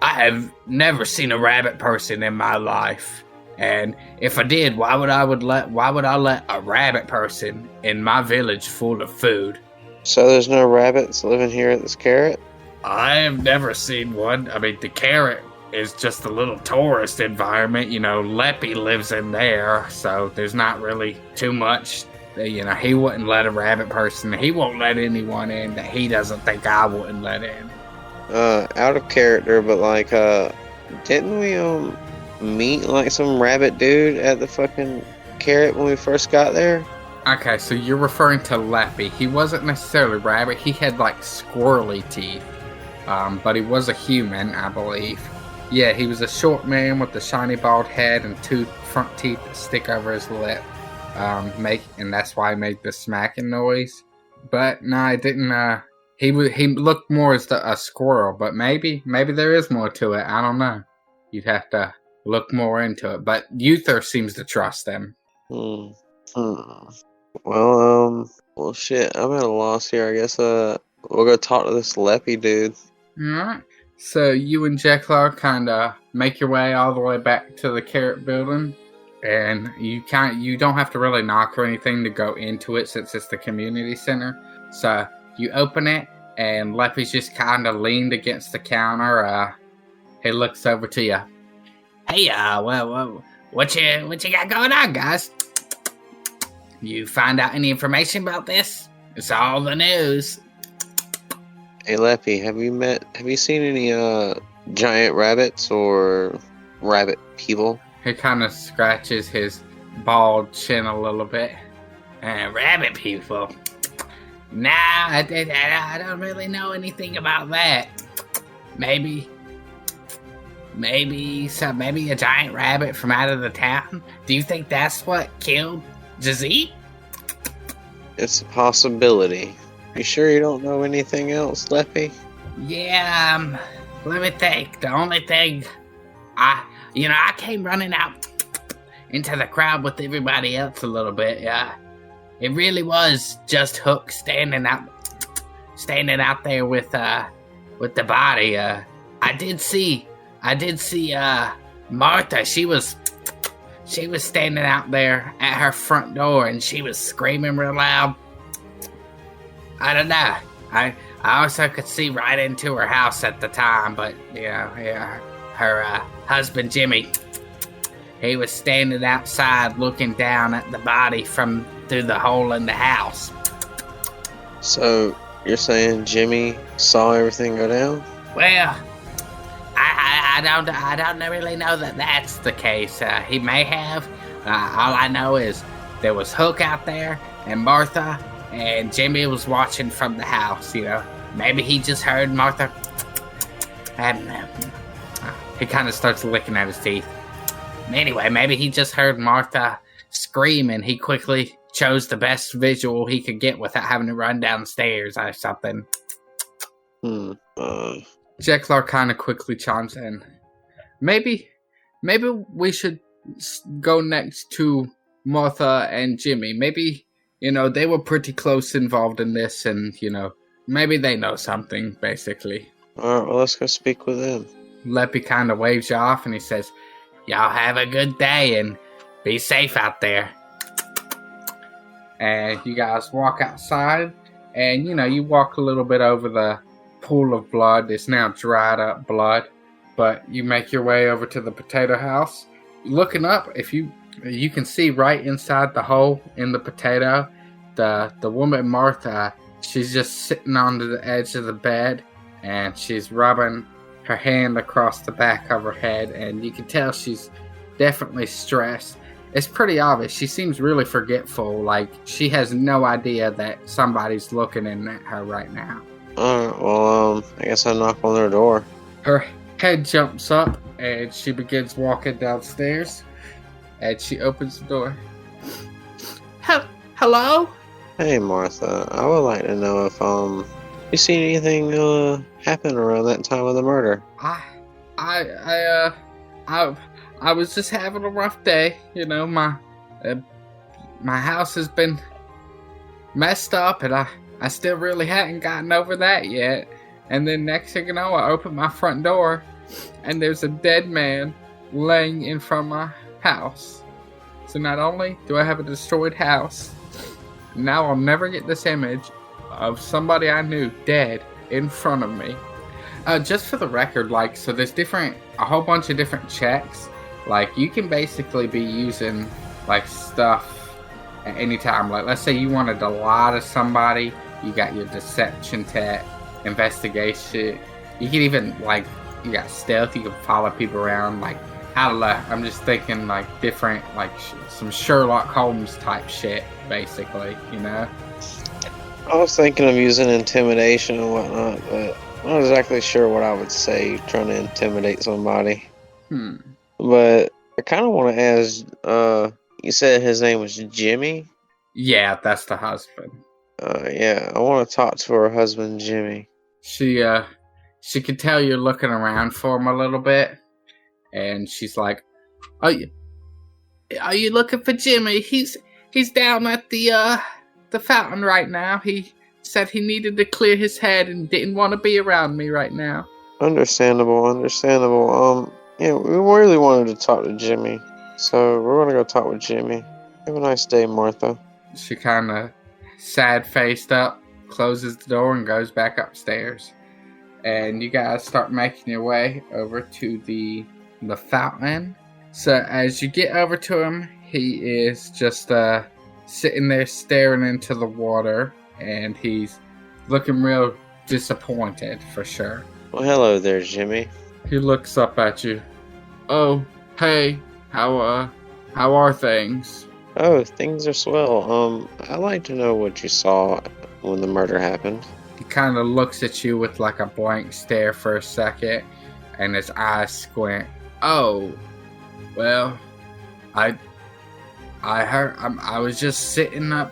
I have never seen a rabbit person in my life. And if I did, why would I let a rabbit person in my village full of food? So there's no rabbits living here at this carrot? I have never seen one. I mean, the carrot is just a little tourist environment. Leppy lives in there, so there's not really too much. He wouldn't let a rabbit person. He won't let anyone in that he doesn't think I wouldn't let in. Out of character, but didn't we meet some rabbit dude at the fucking carrot when we first got there? Okay, so you're referring to Leppy. He wasn't necessarily rabbit. He had squirrely teeth, but he was a human, I believe. Yeah, he was a short man with a shiny bald head and two front teeth that stick over his lip. And that's why he made the smacking noise. But no, I didn't. He looked more as a squirrel, but maybe there is more to it. I don't know. You'd have to look more into it. But Uther seems to trust him. Well, shit. I'm at a loss here. I guess we'll go talk to this Leppy dude. All right. So you and Jeklar kind of make your way all the way back to the carrot building. And you don't have to really knock or anything to go into it since it's the community center. So you open it, and Leppy's just kind of leaned against the counter. He looks over to you. Hey, what you got going on, guys? You find out any information about this? It's all the news. Hey, Leppy, have you seen any giant rabbits or rabbit people? He kind of scratches his bald chin a little bit. Rabbit people? Nah, I don't really know anything about that. Maybe a giant rabbit from out of the town. Do you think that's what killed Jazeet? It's a possibility. You sure you don't know anything else, Leppy? Yeah, let me think. The only thing, I came running out into the crowd with everybody else a little bit. Yeah, it really was just Hook standing out there with the body. I did see Martha. She was standing out there at her front door, and she was screaming real loud. I don't know. I also could see right into her house at the time, but her husband Jimmy, he was standing outside looking down at the body from through the hole in the house. So you're saying Jimmy saw everything go down? Well, I don't really know that that's the case. He may have. All I know is there was Hook out there and Martha, and Jimmy was watching from the house. Maybe he just heard Martha. He kind of starts licking at his teeth. Anyway, maybe he just heard Martha scream, and he quickly chose the best visual he could get without having to run downstairs or something. Jeklar kind of quickly chimes in. Maybe we should go next to Martha and Jimmy. Maybe, they were pretty close involved in this, and, maybe they know something, basically. Alright, well, let's go speak with them. Leppy kind of waves you off, and he says, Y'all have a good day, and be safe out there. And you guys walk outside, and, you walk a little bit over the pool of blood. It's now dried up blood, but you make your way over to the potato house. Looking up, if you can see right inside the hole in the potato, the woman Martha, she's just sitting on the edge of the bed, and she's rubbing her hand across the back of her head, and you can tell she's definitely stressed. It's pretty obvious. She seems really forgetful, like she has no idea that somebody's looking in at her right now. Alright, well, I guess I knock on their door. Her head jumps up, and she begins walking downstairs, and she opens the door. Hello? Hey, Martha, I would like to know if, you seen anything, happen around that time of the murder? I was just having a rough day. My house has been messed up, and I still really hadn't gotten over that yet. And then next thing you know, I open my front door, and there's a dead man laying in front of my house. So not only do I have a destroyed house, now I'll never get this image of somebody I knew dead in front of me. Just for the record, so there's a whole bunch of different checks. You can basically be using, stuff at any time. Let's say you wanted to lie to somebody, you got your deception tech, investigation. You can even, you got stealth, you can follow people around, I don't know, I'm just thinking, different, some Sherlock Holmes type shit, basically, I was thinking of using intimidation and whatnot, but I'm not exactly sure what I would say trying to intimidate somebody. But I kind of want to ask, you said his name was Jimmy? Yeah, that's the husband. Yeah, I want to talk to her husband, Jimmy. She could tell you're looking around for him a little bit, and she's like, Are you looking for Jimmy? He's down at the fountain right now. He said he needed to clear his head and didn't want to be around me right now. Understandable. Yeah, we really wanted to talk to Jimmy, so we're gonna go talk with Jimmy. Have a nice day, Martha. She kind of sad-faced up, closes the door, and goes back upstairs. And you guys start making your way over to the fountain. So as you get over to him, he is just sitting there staring into the water, and he's looking real disappointed for sure. Well, hello there, Jimmy. He looks up at you. Oh, hey, how are things? Oh, things are swell. I'd like to know what you saw when the murder happened. He kind of looks at you with like a blank stare for a second, and his eyes squint. Oh, well, I heard. I was just sitting up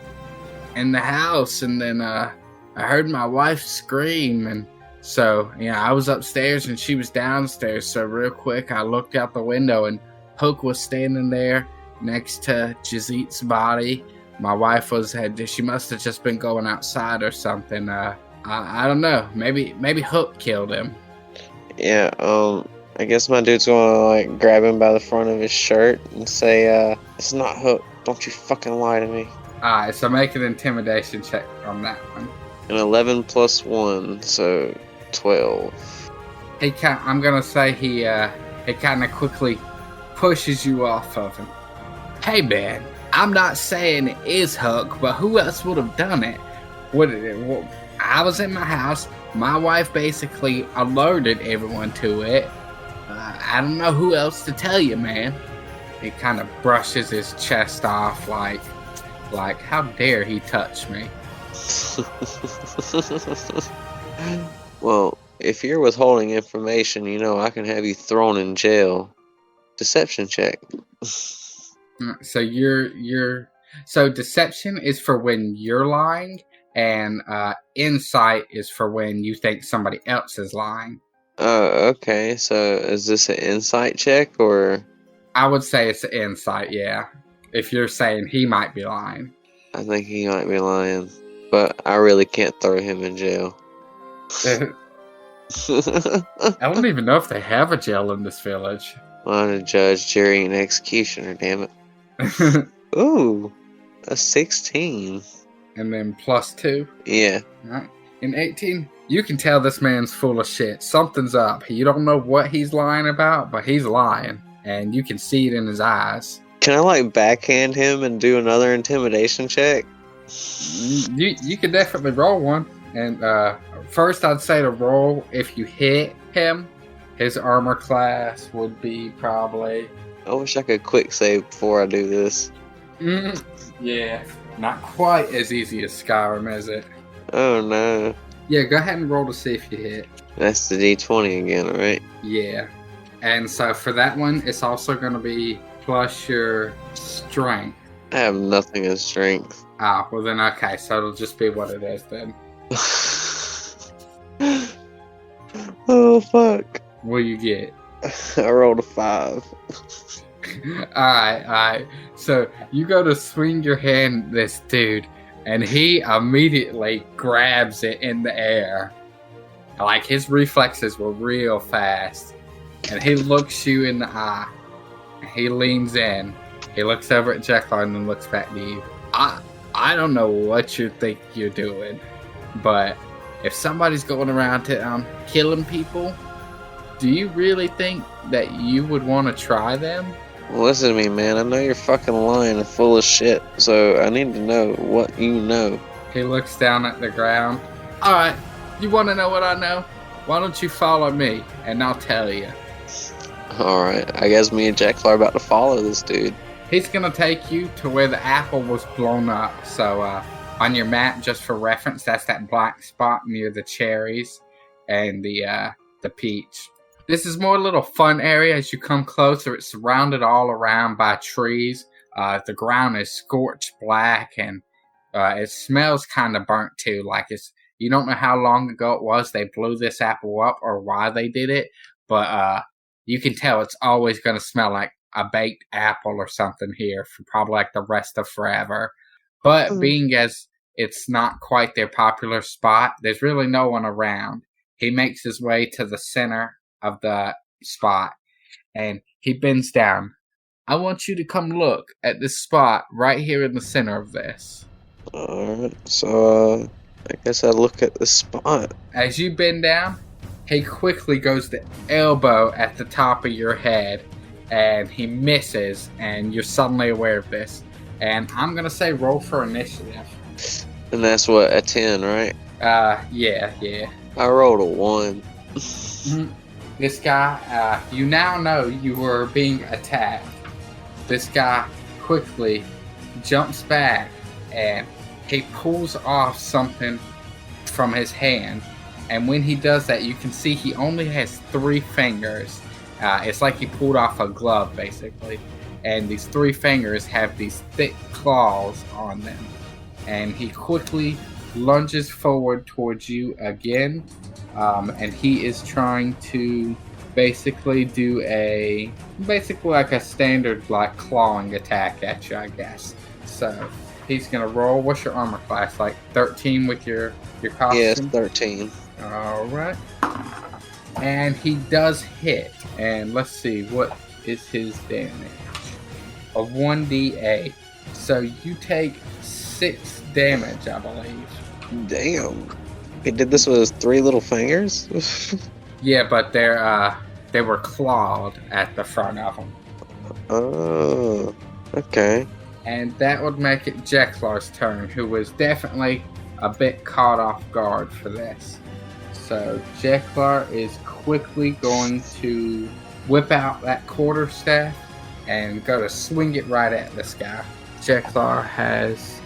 in the house, and then I heard my wife scream, and so I was upstairs and she was downstairs. So real quick, I looked out the window, and Hook was standing there next to Jazeet's body. My wife she must have just been going outside or something. I don't know. Maybe Hook killed him. Yeah, I guess my dude's gonna like grab him by the front of his shirt and say, it's not Hook. Don't you fucking lie to me. Alright, so make an intimidation check on that one. An 11 plus 1, so 12. I'm gonna say he kind of quickly pushes you off of him. Hey man, I'm not saying it is Hook, but who else would have done it? I was in my house. My wife basically alerted everyone to it. I don't know who else to tell you, man. He kind of brushes his chest off like how dare he touch me? Well, if you're withholding information, I can have you thrown in jail. Deception check. So so deception is for when you're lying, and insight is for when you think somebody else is lying. Oh, okay. So is this an insight check or? I would say it's an insight, yeah. If you're saying he might be lying. I think he might be lying, but I really can't throw him in jail. I don't even know if they have a jail in this village. I'm a judge, jury, and executioner, damn it. Ooh, a 16. And then +2. Yeah. Right. In 18, you can tell this man's full of shit. Something's up. You don't know what he's lying about, but he's lying. And you can see it in his eyes. Can I backhand him and do another intimidation check? You can definitely roll one. And first I'd say to roll if you hit him. His armor class would be probably... I wish I could quick save before I do this. Yeah, not quite as easy as Skyrim, is it? Oh no. Yeah, go ahead and roll to see if you hit. That's the D20 again, right? Yeah. And so for that one, it's also going to be plus your strength. I have nothing in strength. Ah, well then okay, so it'll just be what it is then. Oh fuck. What do you get? I rolled a 5. Alright. So you go to swing your hand at this dude, and he immediately grabs it in the air. Like, his reflexes were real fast. And he looks you in the eye. He leans in. He looks over at Jeklar and then looks back to you. I don't know what you think you're doing, but if somebody's going around town killing people, do you really think that you would want to try them? Listen to me, man. I know you're fucking lying and full of shit, so I need to know what you know. He looks down at the ground. Alright, you want to know what I know? Why don't you follow me, and I'll tell you. Alright, I guess me and Jeklar are about to follow this dude. He's going to take you to where the apple was blown up. So, on your map, just for reference, that's that black spot near the cherries and the peach. This is more a little fun area. As you come closer, it's surrounded all around by trees. The ground is scorched black, and it smells kind of burnt too. Like, you don't know how long ago it was they blew this apple up or why they did it, but you can tell it's always going to smell like a baked apple or something here for probably like the rest of forever. But being as it's not quite their popular spot, there's really no one around. He makes his way to the center of the spot, and he bends down. I want you to come look at this spot right here in the center of this. Alright, so I guess I look at the spot. As you bend down, he quickly goes to elbow at the top of your head, and he misses, and you're suddenly aware of this. And I'm going to say roll for initiative. And that's what, a 10, right? Yeah. I rolled a 1. This guy, you now know you were being attacked. This guy quickly jumps back, and he pulls off something from his hand, and when he does that, you can see he only has 3 fingers. It's like he pulled off a glove, basically, and these 3 fingers have these thick claws on them, and he quickly lunges forward towards you again, and he is trying to basically do basically like a standard like clawing attack at you, I guess. So he's gonna roll. What's your armor class? Like 13 with your costume? Yes, 13. Alright. And he does hit. And let's see, what is his damage? A 1d8. So you take 6 damage, I believe. Damn. He did this with his 3 little fingers? Yeah, but they were clawed at the front of them. Oh, okay. And that would make it Jeklar's turn, who was definitely a bit caught off guard for this. So Jeklar is quickly going to whip out that quarterstaff and go to swing it right at this guy. Jeklar has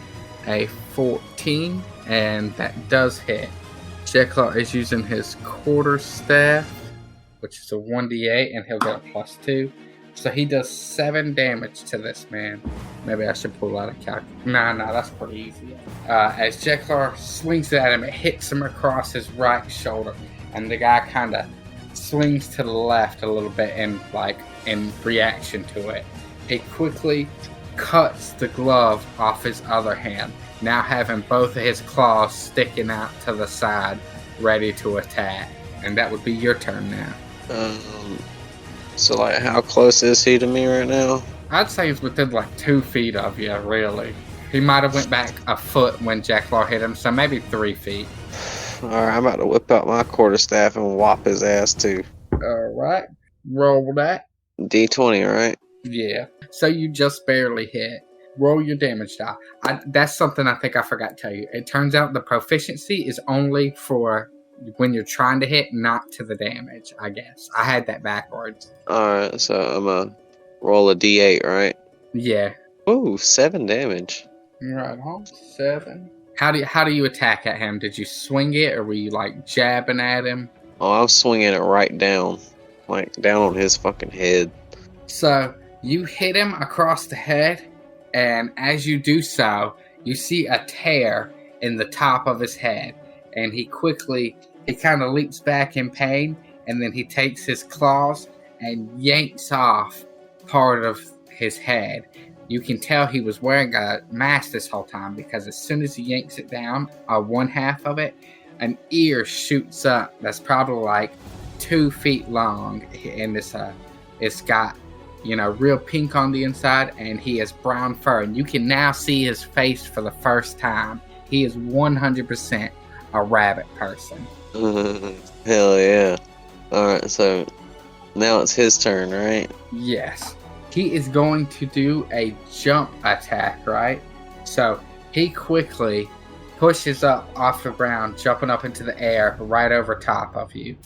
a 14, and that does hit. Jeklar is using his quarterstaff, which is a 1d8, and he'll get a +2. So he does 7 damage to this man. Maybe I should pull out a calculator. No, that's pretty easy. As Jeklar swings at him, it hits him across his right shoulder, and the guy kind of swings to the left a little bit in reaction to it. He quickly cuts the glove off his other hand, now having both of his claws sticking out to the side, ready to attack. And that would be your turn now. So, like, how close is he to me right now? I'd say he's within like 2 feet of you, really. He might have went back a foot when Jeklar hit him, so maybe 3 feet. Alright, I'm about to whip out my quarterstaff and whop his ass too. Alright, roll that. D20, right? Yeah, so you just barely hit. Roll your damage die. That's something I think I forgot to tell you. It turns out the proficiency is only for when you're trying to hit, not to the damage, I guess. I had that backwards. Alright, so I'm gonna roll a D8, right? Yeah. Ooh, 7 damage. Right on. 7. How do you attack at him? Did you swing it, or were you like jabbing at him? Oh, I'm swinging it right down. Like, down on his fucking head. So, you hit him across the head, and as you do so, you see a tear in the top of his head. And he kind of leaps back in pain, and then he takes his claws and yanks off part of his head. You can tell he was wearing a mask this whole time, because as soon as he yanks it down, one half of it, an ear shoots up that's probably like 2 feet long, and it's got, real pink on the inside, and he has brown fur, and you can now see his face for the first time. He is 100% a rabbit person. Hell yeah. Alright, so now it's his turn, right? Yes. He is going to do a jump attack, right? So he quickly pushes up off the ground, jumping up into the air right over top of you.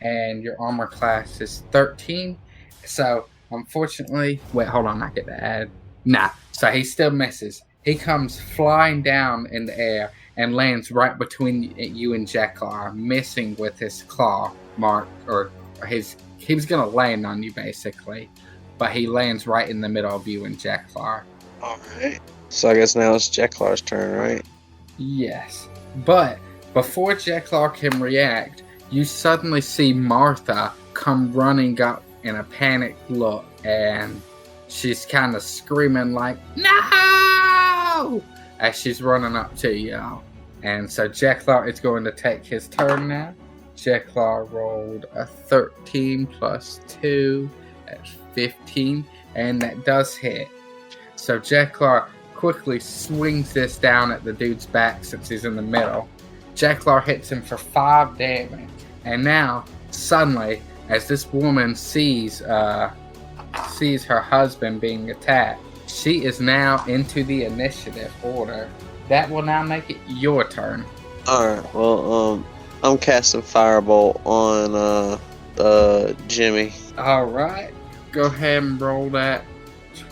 And your armor class is 13. So unfortunately, wait, hold on, I get to add. Nah, so he still misses. He comes flying down in the air and lands right between you and Jeklar, missing with his claw mark, he was gonna land on you basically, but he lands right in the middle of you and Jeklar. Alright. So I guess now it's Jeklar's turn, right? Yes. But before Jeklar can react, you suddenly see Martha come running up in a panicked look, and she's kind of screaming like, "No!" as she's running up to you. And so Jeklar is going to take his turn now. Jeklar rolled a 13 plus 2. That's 15. And that does hit. So Jeklar quickly swings this down at the dude's back since he's in the middle. Jeklar hits him for 5 damage. And now, suddenly, as this woman sees her husband being attacked, she is now into the initiative order. That will now make it your turn. Alright, well, I'm casting Firebolt on Jimmy. Alright, go ahead and roll that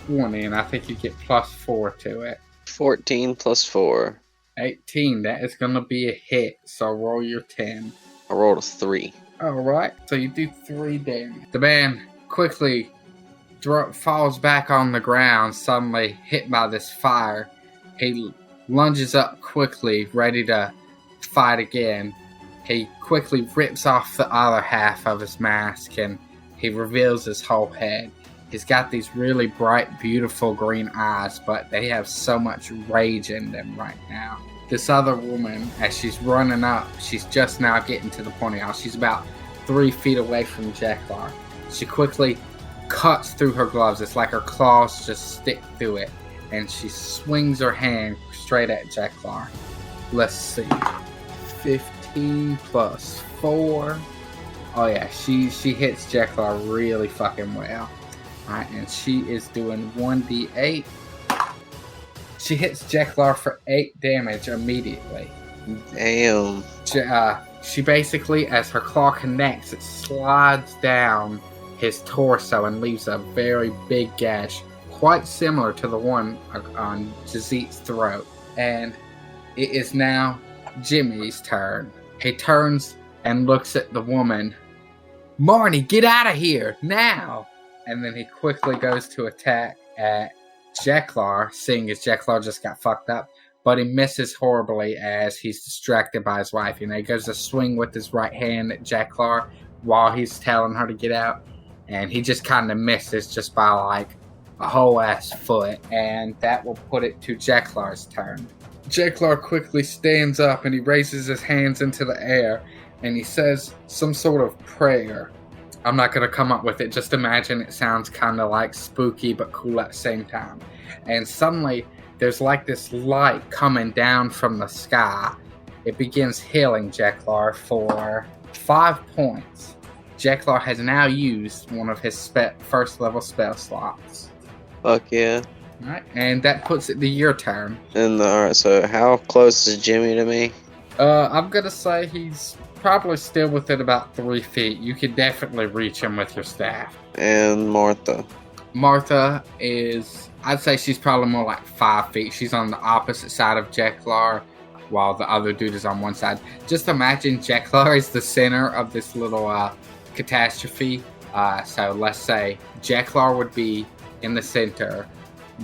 20, and I think you get +4 to it. 14 plus 4. 18. That is going to be a hit. So roll your 10. I rolled a 3. Alright, so you do 3 damage. The man quickly falls back on the ground, suddenly hit by this fire. He lunges up quickly, ready to fight again. He quickly rips off the other half of his mask and he reveals his whole head. He's got these really bright, beautiful green eyes, but they have so much rage in them right now. This other woman, as she's running up, she's just now getting to the pony house. She's about 3 feet away from Jeklar. She quickly cuts through her gloves. It's like her claws just stick through it. And she swings her hand straight at Jeklar. Let's see. 15 plus 4. Oh yeah, she hits Jeklar really fucking well. Alright, and she is doing 1d8. She hits Jeklar for 8 damage immediately. Damn. She basically, as her claw connects, it slides down his torso and leaves a very big gash, quite similar to the one on Jazeet's throat. And it is now Jimmy's turn. He turns and looks at the woman. Marnie, get out of here, now! And then he quickly goes to attack at Jeklar, seeing as Jeklar just got fucked up. But he misses horribly as he's distracted by his wife. You know, he goes to swing with his right hand at Jeklar while he's telling her to get out. And he just kind of misses just by like a whole ass foot. And that will put it to Jeklar's turn. Jeklar quickly stands up and he raises his hands into the air. And he says some sort of prayer. I'm not going to come up with it. Just imagine it sounds kind of like spooky but cool at the same time. And suddenly there's like this light coming down from the sky. It begins healing Jeklar for 5 points. Jeklar has now used one of his first level spell slots. Fuck yeah. Alright, and that puts it to your turn. And alright, so how close is Jimmy to me? I'm gonna say he's probably still within about 3 feet. You could definitely reach him with your staff. And Martha? Martha is, I'd say she's probably more like 5 feet. She's on the opposite side of Jeklar, while the other dude is on one side. Just imagine Jeklar is the center of this little catastrophe. So let's say Jeklar would be in the center.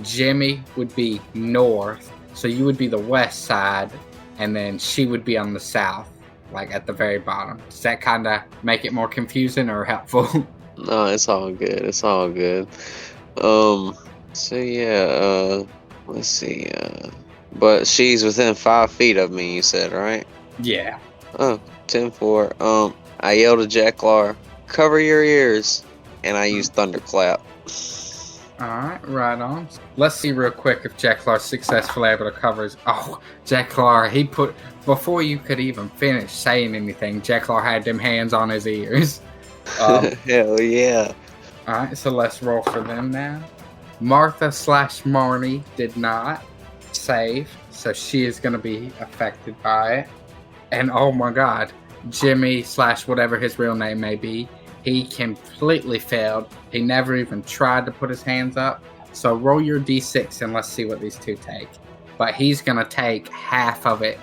Jimmy would be north. So you would be the west side. And then she would be on the south, like at the very bottom. Does that kind of make it more confusing or helpful? No, it's all good. It's all good. So yeah, let's see. But she's within 5 feet of me, you said, right? Yeah. Oh, 10-4. I yell to Jeklar, cover your ears, and I use Thunderclap. Alright, right on. Let's see real quick if Jeklar's successfully able to cover his... Oh, Jeklar, he put... Before you could even finish saying anything, Jeklar had them hands on his ears. Hell yeah. Alright, so let's roll for them now. Martha / Marnie did not save, so she is going to be affected by it. And oh my god, Jimmy / whatever his real name may be, he completely failed. He never even tried to put his hands up. So roll your d6 and let's see what these two take. But he's going to take half of it,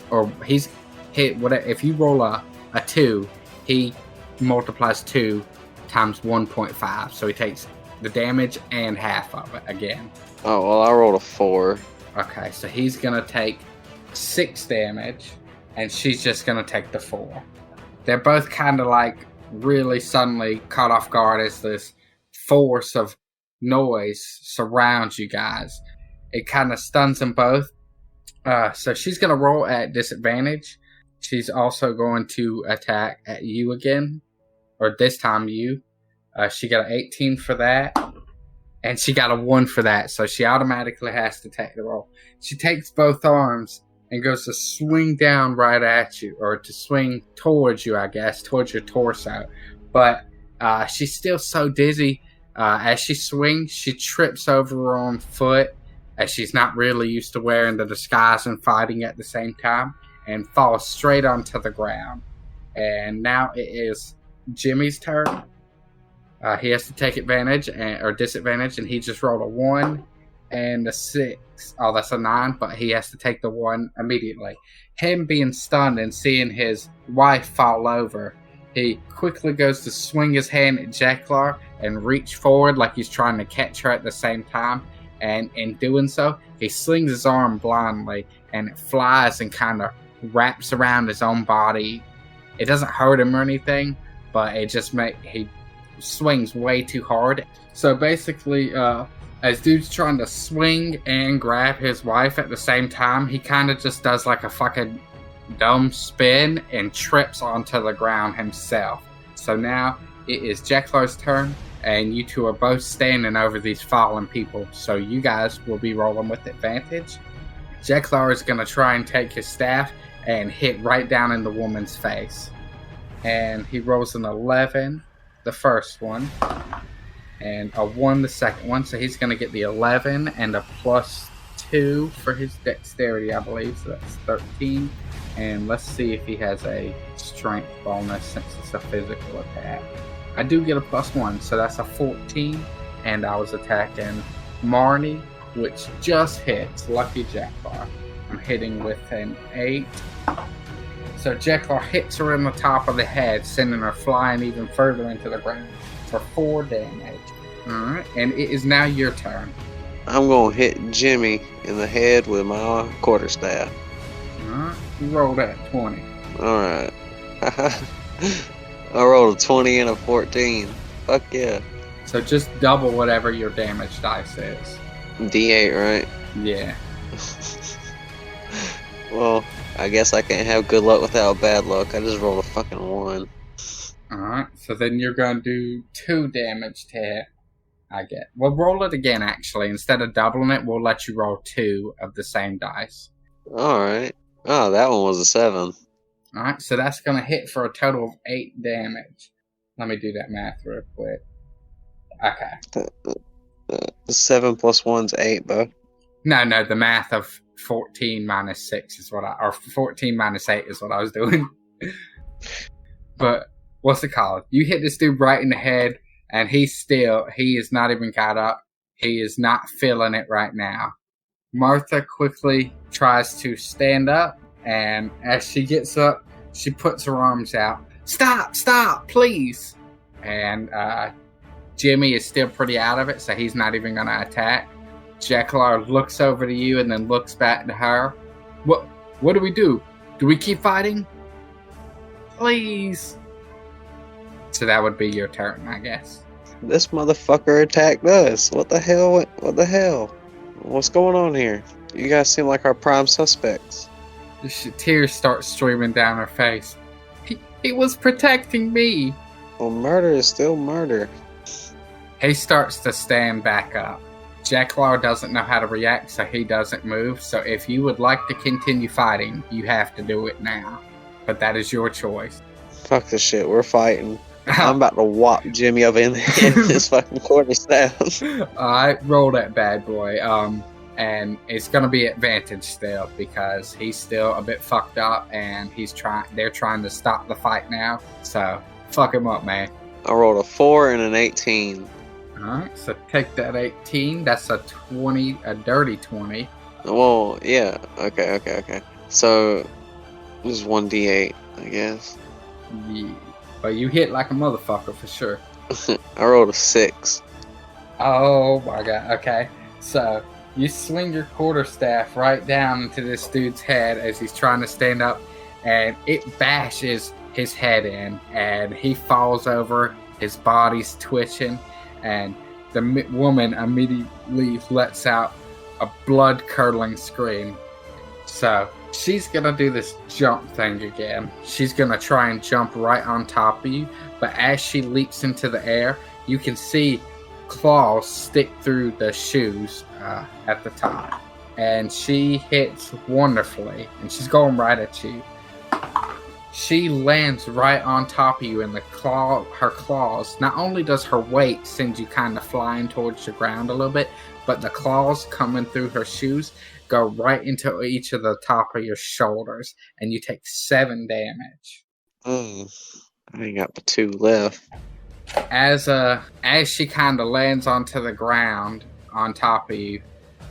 or he's hit whatever. If you roll a 2, he multiplies 2 times 1.5. So he takes the damage and half of it again. Oh, well, I rolled a 4. Okay, so he's going to take 6 damage, and she's just going to take the 4. They're both kind of like really suddenly caught off guard as this force of noise surrounds you guys. It kind of stuns them both. So she's going to roll at disadvantage. She's also going to attack at you again, or this time you. She got an 18 for that, and she got a 1 for that, so she automatically has to take the roll. She takes both arms and goes to swing down right at you, or to swing towards you, I guess, towards your torso. But she's still so dizzy. As she swings, she trips over her own foot, as she's not really used to wearing the disguise and fighting at the same time, and falls straight onto the ground. And now it is Jimmy's turn. He has to take advantage or disadvantage, and he just rolled a 1. and a 6. Oh, that's a 9, but he has to take the 1 immediately. Him being stunned and seeing his wife fall over, he quickly goes to swing his hand at Jeklar and reach forward like he's trying to catch her at the same time. And in doing so, he slings his arm blindly, and it flies and kind of wraps around his own body. It doesn't hurt him or anything, but it just he swings way too hard. So basically, as dude's trying to swing and grab his wife at the same time, he kind of just does like a fucking dumb spin and trips onto the ground himself. So now it is Jeklar's turn, and you two are both standing over these fallen people, so you guys will be rolling with advantage. Jeklar is going to try and take his staff and hit right down in the woman's face. And he rolls an 11, the first one, and a 1 the second one, so he's going to get the 11 and a +2 for his dexterity, I believe, so that's 13. And let's see if he has a strength bonus since it's a physical attack. I do get a +1, so that's a 14, and I was attacking Marnie, which just hits. Lucky Jeklar. I'm hitting with an 8. So Jeklar hits her in the top of the head, sending her flying even further into the ground for 4 damage. Alright, and it is now your turn. I'm going to hit Jimmy in the head with my quarterstaff. Alright, you rolled at 20. Alright. I rolled a 20 and a 14. Fuck yeah. So just double whatever your damage dice is. D8, right? Yeah. Well, I guess I can't have good luck without bad luck. I just rolled a fucking 1. Alright, so then you're going to do 2 damage to hit. I get. We'll roll it again, actually. Instead of doubling it, we'll let you roll 2 of the same dice. Alright. Oh, that one was a 7. Alright, so that's going to hit for a total of 8 damage. Let me do that math real quick. Okay. 7 plus 1's 8, bro. No, the math of 14 minus 6 is or 14 minus 8 is what I was doing. But, what's it called? You hit this dude right in the head, and he is not even got up. He is not feeling it right now. Martha quickly tries to stand up, and as she gets up, she puts her arms out. Stop, please! And Jimmy is still pretty out of it, so he's not even going to attack. Jeklar looks over to you and then looks back to her. What do we do? Do we keep fighting? Please! So that would be your turn, I guess. This motherfucker attacked us. What the hell? What the hell? What's going on here? You guys seem like our prime suspects. Tears start streaming down her face. He was protecting me. Well, murder is still murder. He starts to stand back up. Jeklar doesn't know how to react, so he doesn't move. So if you would like to continue fighting, you have to do it now. But that is your choice. Fuck this shit. We're fighting. I'm about to whop Jimmy up in the head with this fucking quarterstaff. I roll that bad boy. And it's gonna be advantage still because he's still a bit fucked up, and they're trying to stop the fight now. So fuck him up, man. I rolled a 4 and an 18. Alright, so take that 18. That's a dirty 20. Well, yeah. Okay. So this is 1d8, I guess. Yeah. But you hit like a motherfucker for sure. I rolled a 6. Oh my god. Okay. So you swing your quarterstaff right down into this dude's head as he's trying to stand up, and it bashes his head in, and he falls over. His body's twitching, and the woman immediately lets out a blood-curdling scream. So she's gonna do this jump thing again. She's gonna try and jump right on top of you, but as she leaps into the air, you can see claws stick through the shoes at the top, and she hits wonderfully, and she's going right at you. She lands right on top of you, and her claws, not only does her weight send you kind of flying towards the ground a little bit, but the claws coming through her shoes go right into each of the top of your shoulders, and you take 7 damage. I ain't got but 2 left. As she kind of lands onto the ground on top of you,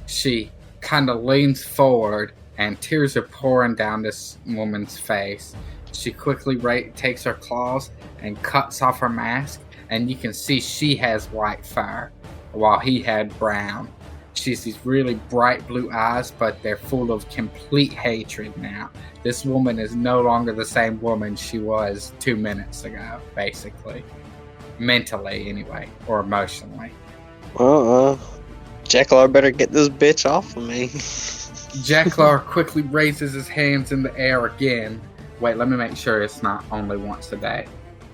She kind of leans forward, and tears are pouring down this woman's face. She quickly takes her claws and cuts off her mask, and you can see she has white fur, while he had brown. She has these really bright blue eyes, but they're full of complete hatred now. This woman is no longer the same woman she was 2 minutes ago, basically. Mentally, anyway, or emotionally. Jeklar better get this bitch off of me. Jeklar quickly raises his hands in the air again. Wait, let me make sure it's not only once a day.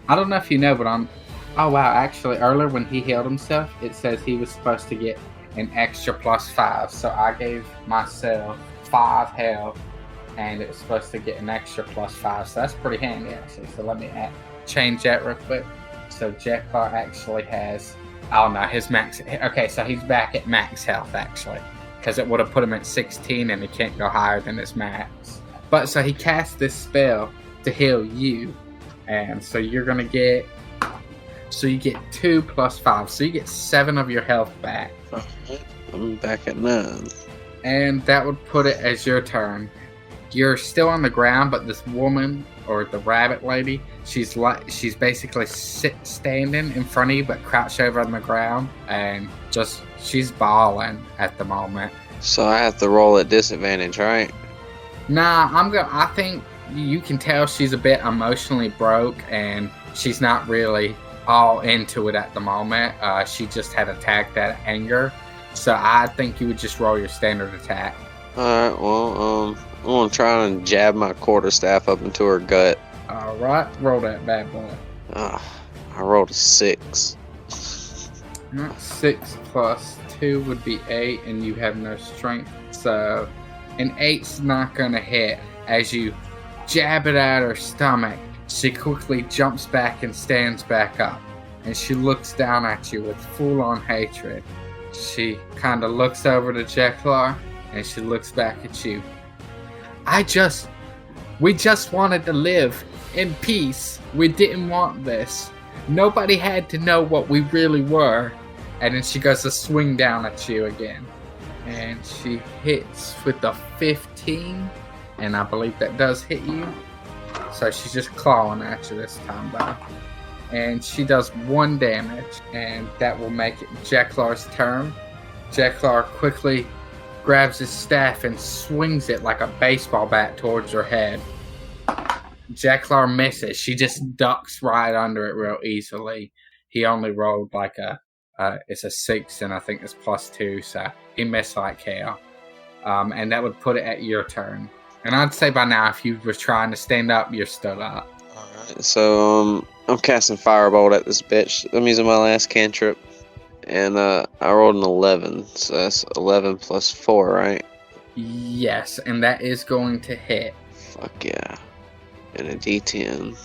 I don't know if you know, but oh wow, actually earlier when he healed himself, it says he was supposed to get an extra +5. So I gave myself 5 health, and it was supposed to get an extra +5. So that's pretty handy actually. So let me change that real quick. So Jeklar actually has, oh no, his max, okay, so he's back at max health actually. Because it would have put him at 16 and he can't go higher than his max. But so he cast this spell to heal you. And so you're going to get, so you get 2 + 5. So you get 7 of your health back. I'm back at 9. And that would put it as your turn. You're still on the ground, but this woman, or the rabbit lady, she's basically standing in front of you, but crouched over on the ground, and she's bawling at the moment. So I have to roll at disadvantage, right? Nah, I think you can tell she's a bit emotionally broke, and she's not really all into it at the moment. She just had attacked that anger, so I think you would just roll your standard attack. Alright, well, I'm gonna try and jab my quarterstaff up into her gut. Alright, roll that bad boy. I rolled a 6. 6 + 2 would be 8, and you have no strength, so an 8's not gonna hit. As you jab it at her stomach, she quickly jumps back and stands back up, and she looks down at you with full-on hatred. She kind of looks over to Jeklar, and she looks back at you. We just wanted to live in peace. We didn't want this. Nobody had to know what we really were. And then she goes to swing down at you again. And she hits with the 15. And I believe that does hit you. So she's just clawing at you this time, though. And she does 1 damage. And that will make it Jeklar's turn. Jeklar quickly grabs his staff and swings it like a baseball bat towards her head. Jeklar misses. She just ducks right under it real easily. He only rolled like it's a 6, and I think it's +2, so he missed like hell. And that would put it at your turn. And I'd say by now, if you were trying to stand up, you're stood up. Alright, so I'm casting Firebolt at this bitch. I'm using my last cantrip. And I rolled an 11, so that's 11 + 4, right? Yes, and that is going to hit. Fuck yeah. And a D10.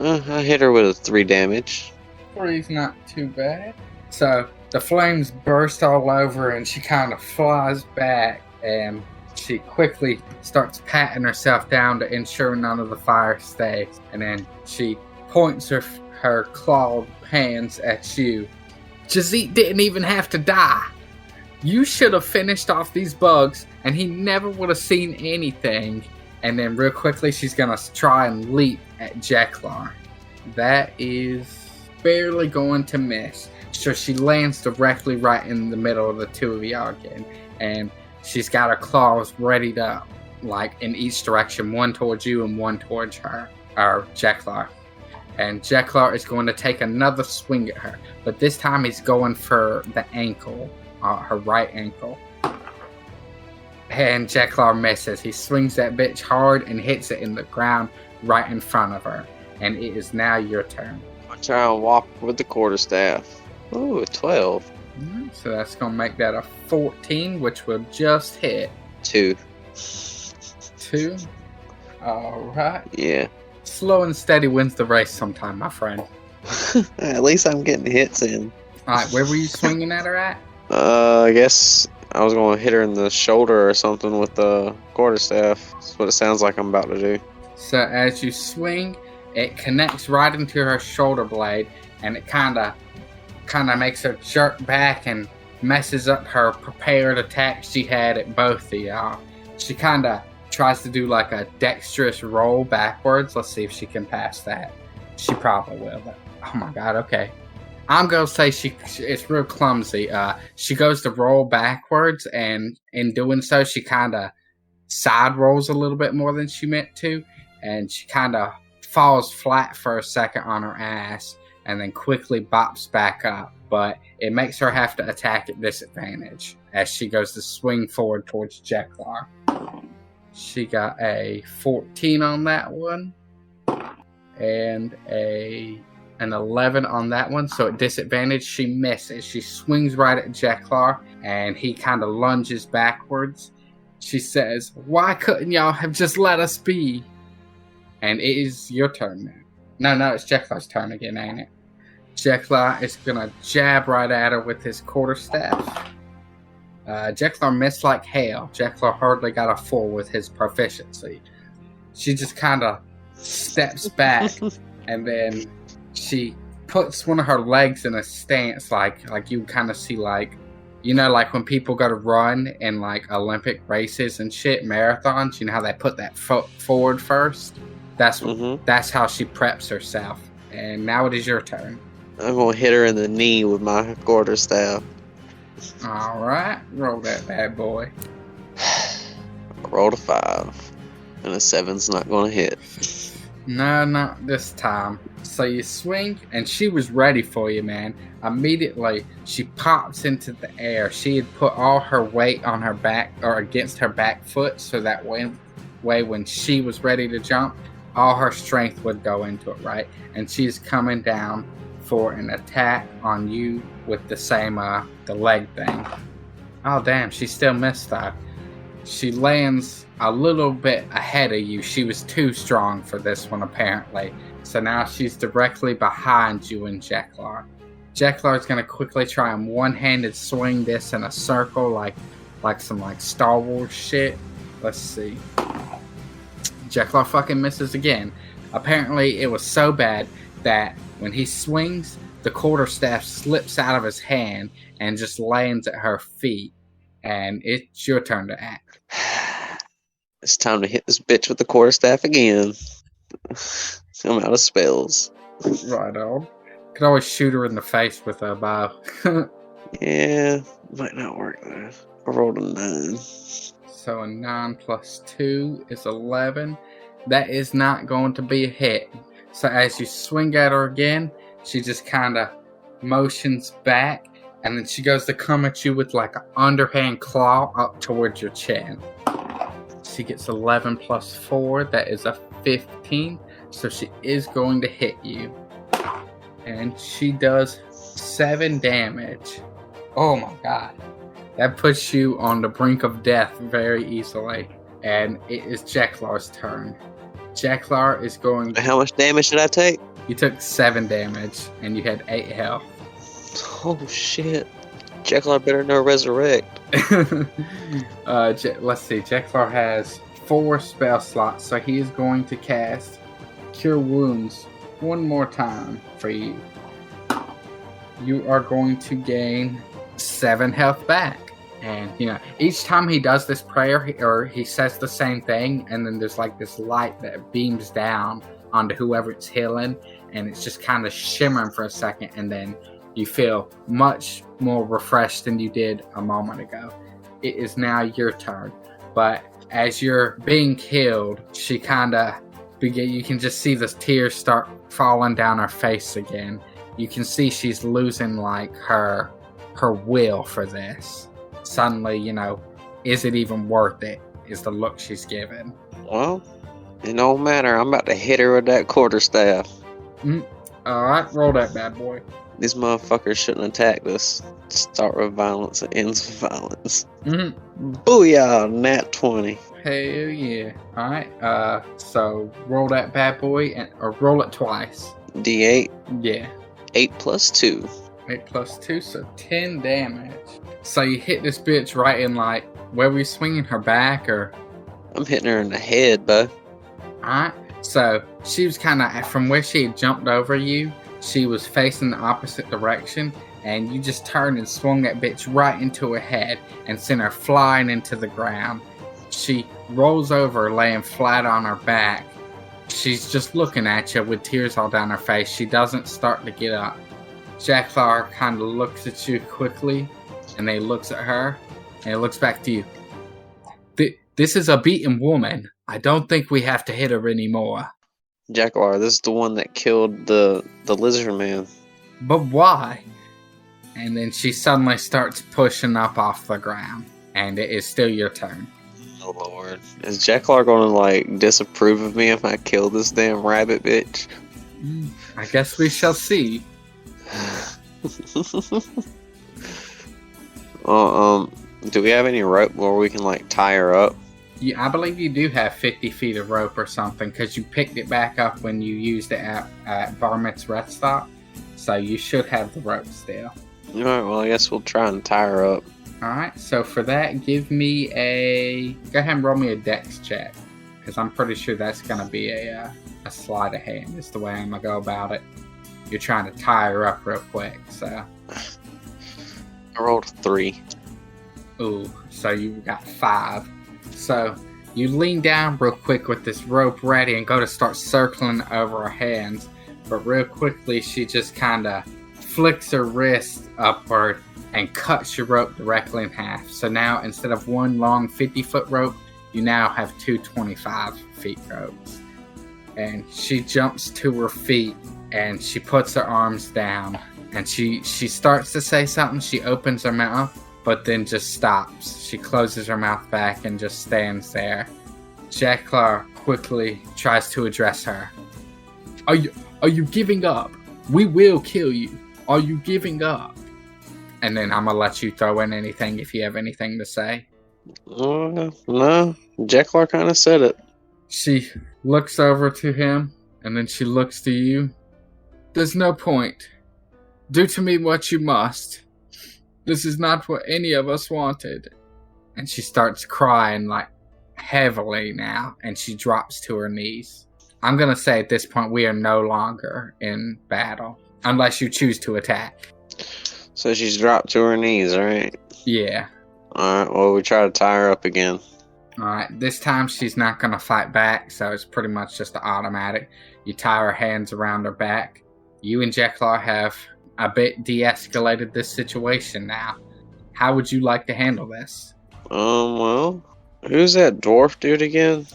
I hit her with a 3 damage. 3's not too bad. So the flames burst all over, and she kind of flies back, and she quickly starts patting herself down to ensure none of the fire stays. And then she points her clawed hands at you. Jazeet didn't even have to die. You should have finished off these bugs, and he never would have seen anything. And then real quickly, she's going to try and leap at Jeklar. That is barely going to miss. So she lands directly right in the middle of the two of y'all again. And she's got her claws ready to, like, in each direction. One towards you and one towards her, or Jeklar. And Jeklar is going to take another swing at her. But this time he's going for the ankle, her right ankle. And Jeklar misses. He swings that bitch hard and hits it in the ground right in front of her. And it is now your turn. I try and walk with the quarterstaff. Ooh, a 12. So that's going to make that a 14, which will just hit. 2. 2. Alright. Yeah. Slow and steady wins the race sometime, my friend. At least I'm getting hits in. Alright, where were you swinging at her at? I guess I was going to hit her in the shoulder or something with the quarterstaff. That's what it sounds like I'm about to do. So as you swing, it connects right into her shoulder blade, and it kind of makes her jerk back and messes up her prepared attack she had at both of y'all. She kind of tries to do like a dexterous roll backwards. Let's see if she can pass that. She probably will. But, oh my god, okay. I'm going to say it's real clumsy. She goes to roll backwards, and in doing so, she kind of side rolls a little bit more than she meant to, and she kind of falls flat for a second on her ass, and then quickly bops back up. But it makes her have to attack at disadvantage as she goes to swing forward towards Jeklar. She got a 14 on that one, and an 11 on that one, so at disadvantage she misses. She swings right at Jeklar, and he kind of lunges backwards. She says, "Why couldn't y'all have just let us be?" And it is your turn now. No, it's Jeklar's turn again, ain't it? Jeklar is gonna jab right at her with his quarterstaff. Jeklar missed like hell. Jeklar hardly got a 4 with his proficiency. She just kind of steps back, and then she puts one of her legs in a stance like you kind of see, like, you know, like when people go to run in like Olympic races and shit, marathons, you know how they put that foot forward first? That's how she preps herself. And now it is your turn. I'm gonna hit her in the knee with my quarterstaff. Alright, roll that bad boy. I rolled a 5. And a 7's not gonna hit. No, not this time. So you swing, and she was ready for you, man. Immediately, she pops into the air. She had put all her weight on her back, or against her back foot, so that way when she was ready to jump, all her strength would go into it, right? And she's coming down for an attack on you with the same, the leg thing. Oh, damn, she still missed that. She lands a little bit ahead of you. She was too strong for this one, apparently. So now she's directly behind you and Jeklar. Jeklar's going to quickly try and one-handed swing this in a circle like some like Star Wars shit. Let's see. Jeklar fucking misses again. Apparently it was so bad that when he swings, the quarterstaff slips out of his hand and just lands at her feet. And it's your turn to act. It's time to hit this bitch with the quarterstaff again. I'm out of spells. Right on. Could always shoot her in the face with a bow. Yeah, might not work though. I rolled a 9. So a 9 plus 2 is 11. That is not going to be a hit. So as you swing at her again, she just kind of motions back, and then she goes to come at you with like an underhand claw up towards your chin. She gets 11 plus 4. That is a 15. So she is going to hit you. And she does 7 damage. Oh my god. That puts you on the brink of death very easily. And it is Jeklar's turn. Jeklar is going to... How much damage did I take? You took 7 damage, and you had 8 health. Oh shit. Jeklar better not resurrect. Let's see. Jeklar has 4 spell slots, so he is going to cast Cure Wounds one more time for you. You are going to gain 7 health back. And, you know, each time he does this prayer, or he says the same thing, and then there's like this light that beams down onto whoever it's healing, and it's just kind of shimmering for a second, and then you feel much more refreshed than you did a moment ago. It is now your turn. But as you're being killed, she kind of you can just see the tears start falling down her face again. You can see she's losing like her will for this. Suddenly, you know, is it even worth it? Is the look she's given. Well, it don't matter. I'm about to hit her with that quarterstaff. Alright, roll that bad boy. These motherfuckers shouldn't attack us. Start with violence and ends with violence. Booyah, nat 20. Hell yeah. Alright, so roll that bad boy, or roll it twice. D8? Yeah. 8 plus 2. 8 plus 2, so 10 damage. So you hit this bitch right in, like, where were you swinging, her back, or? I'm hitting her in the head, bud. Alright, so she was kind of, from where she had jumped over you, she was facing the opposite direction, and you just turned and swung that bitch right into her head and sent her flying into the ground. She rolls over, laying flat on her back. She's just looking at you with tears all down her face. She doesn't start to get up. Jeklar kind of looks at you quickly, and then he looks at her, and he looks back to you. This is a beaten woman. I don't think we have to hit her anymore. Jeklar, this is the one that killed the lizard man. But why? And then she suddenly starts pushing up off the ground, and it is still your turn. Oh lord. Is Jeklar gonna like disapprove of me if I kill this damn rabbit bitch? I guess we shall see. Do we have any rope where we can like tie her up? I believe you do have 50 feet of rope or something, because you picked it back up when you used it at Varmint's rest stop. So you should have the rope still. Alright, well I guess we'll try and tie her up. Alright, so for that, give me go ahead and roll me a dex check, because I'm pretty sure that's going to be a sleight of hand is the way I'm going to go about it. You're trying to tie her up real quick, so. I rolled a 3. Ooh, so you got 5. So you lean down real quick with this rope ready and go to start circling over her hands, but real quickly she just kind of flicks her wrist upward and cuts your rope directly in half. So now instead of one long 50-foot rope, you now have two 25-feet ropes. And she jumps to her feet and she puts her arms down and she starts to say something. She opens her mouth, but then just stops. She closes her mouth back and just stands there. Jeklar quickly tries to address her. Are you giving up? We will kill you. Are you giving up? And then I'm gonna let you throw in anything if you have anything to say. No. Jeklar kind of said it. She looks over to him, and then she looks to you. There's no point. Do to me what you must. This is not what any of us wanted. And she starts crying, like, heavily now, and she drops to her knees. I'm gonna say at this point we are no longer in battle, unless you choose to attack. So she's dropped to her knees, right? Yeah. Alright, well we try to tie her up again. Alright, this time she's not gonna fight back, so it's pretty much just an automatic. You tie her hands around her back. You and Jeklar have a bit de-escalated this situation now. How would you like to handle this? Well, who's that dwarf dude again?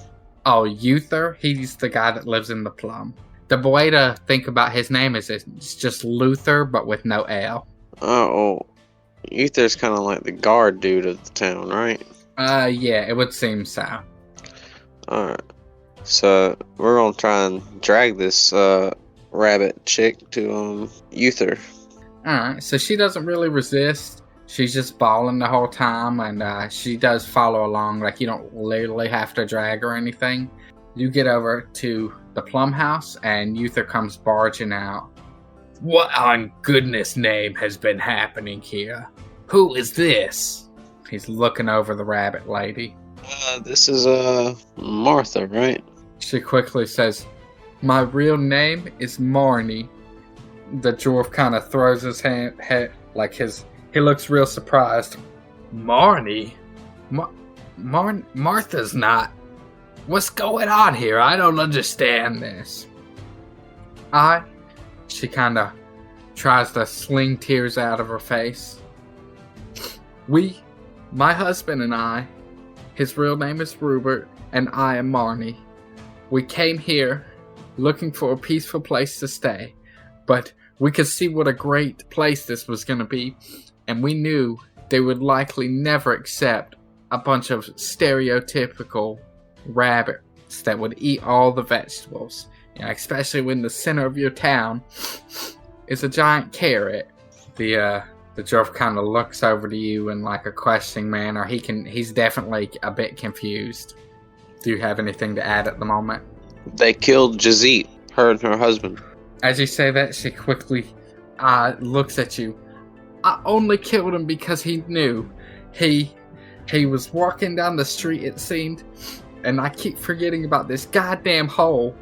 Oh, Uther? He's the guy that lives in the plum. The way to think about his name is it's just Luther, but with no L. Oh, Uther's kind of like the guard dude of the town, right? Yeah, it would seem so. Alright. So, we're gonna try and drag this, rabbit chick to, Uther. Alright, so she doesn't really resist. She's just bawling the whole time, and she does follow along. Like, you don't literally have to drag or anything. You get over to the plum house, and Uther comes barging out. What on goodness name has been happening here? Who is this? He's looking over the rabbit lady. This is, Martha, right? She quickly says, my real name is Marnie. The dwarf kind of throws his head like he looks real surprised. Marnie? Martha's not. What's going on here? I don't understand this. She kind of tries to sling tears out of her face. My husband and I, his real name is Rupert, and I am Marnie. We came here looking for a peaceful place to stay, but we could see what a great place this was going to be, and we knew they would likely never accept a bunch of stereotypical rabbits that would eat all the vegetables, especially when the center of your town is a giant carrot. The dwarf kind of looks over to you in like a questioning manner. He's definitely a bit confused. Do you have anything to add at the moment? They killed Jazeet, her and her husband. As you say that, she quickly looks at you. I only killed him because he knew. He was walking down the street, it seemed, and I keep forgetting about this goddamn hole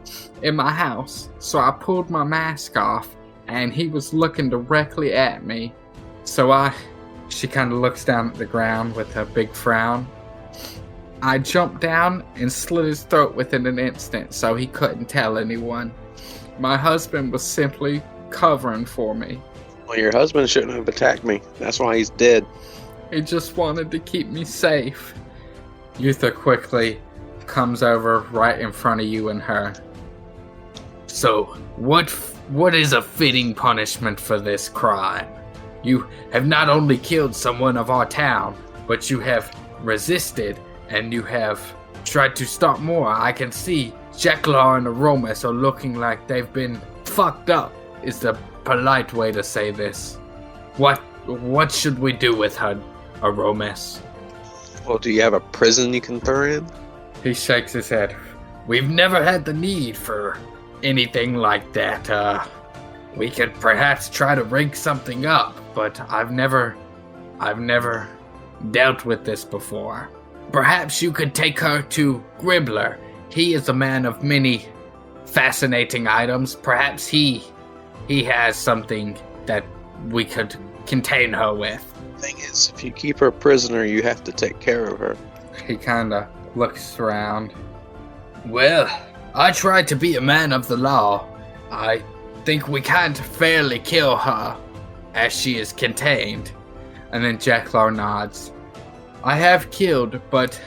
in my house. So I pulled my mask off, and he was looking directly at me, She kind of looks down at the ground with a big frown. I jumped down and slit his throat within an instant so he couldn't tell anyone. My husband was simply covering for me. Well, your husband shouldn't have attacked me. That's why he's dead. He just wanted to keep me safe. Yutha quickly comes over right in front of you and her. So, what is a fitting punishment for this crime? You have not only killed someone of our town, but you have resisted and you have tried to stop more. I can see Jeklar and Oromis are looking like they've been fucked up, is the polite way to say this. What should we do with her, Oromis? Well, do you have a prison you can throw in? He shakes his head. We've never had the need for anything like that. We could perhaps try to rig something up, but I've never dealt with this before. Perhaps you could take her to Gribbler. He is a man of many fascinating items. Perhaps he has something that we could contain her with. Thing is, if you keep her a prisoner, you have to take care of her. He kind of looks around. Well, I try to be a man of the law. I think we can't fairly kill her as she is contained. And then Jeklar nods. I have killed, but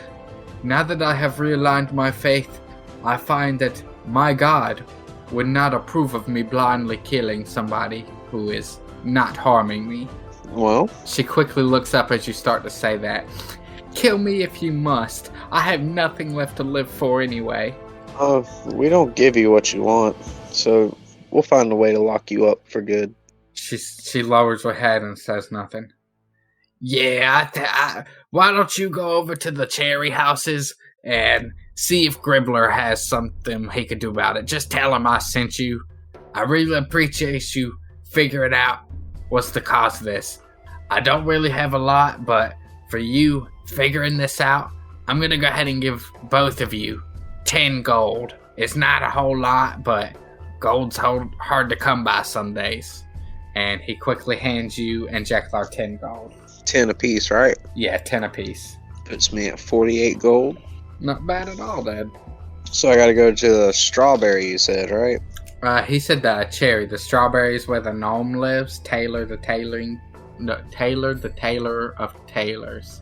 now that I have realigned my faith, I find that my God would not approve of me blindly killing somebody who is not harming me. Well? She quickly looks up as you start to say that. Kill me if you must. I have nothing left to live for anyway. We don't give you what you want, so we'll find a way to lock you up for good. She lowers her head and says nothing. Yeah, why don't you go over to the cherry houses and see if Gribbler has something he could do about it. Just tell him I sent you. I really appreciate you figuring out what's the cause of this. I don't really have a lot, but for you figuring this out, I'm going to go ahead and give both of you 10 gold. It's not a whole lot, but gold's hard to come by some days. And he quickly hands you and Jeklar 10 gold. 10 apiece, right? Yeah, 10 apiece. Puts me at 48 gold. Not bad at all, Dad. So I gotta go to the strawberry, you said, right? He said cherry. The strawberries where the gnome lives. Taylor the tailor of tailors.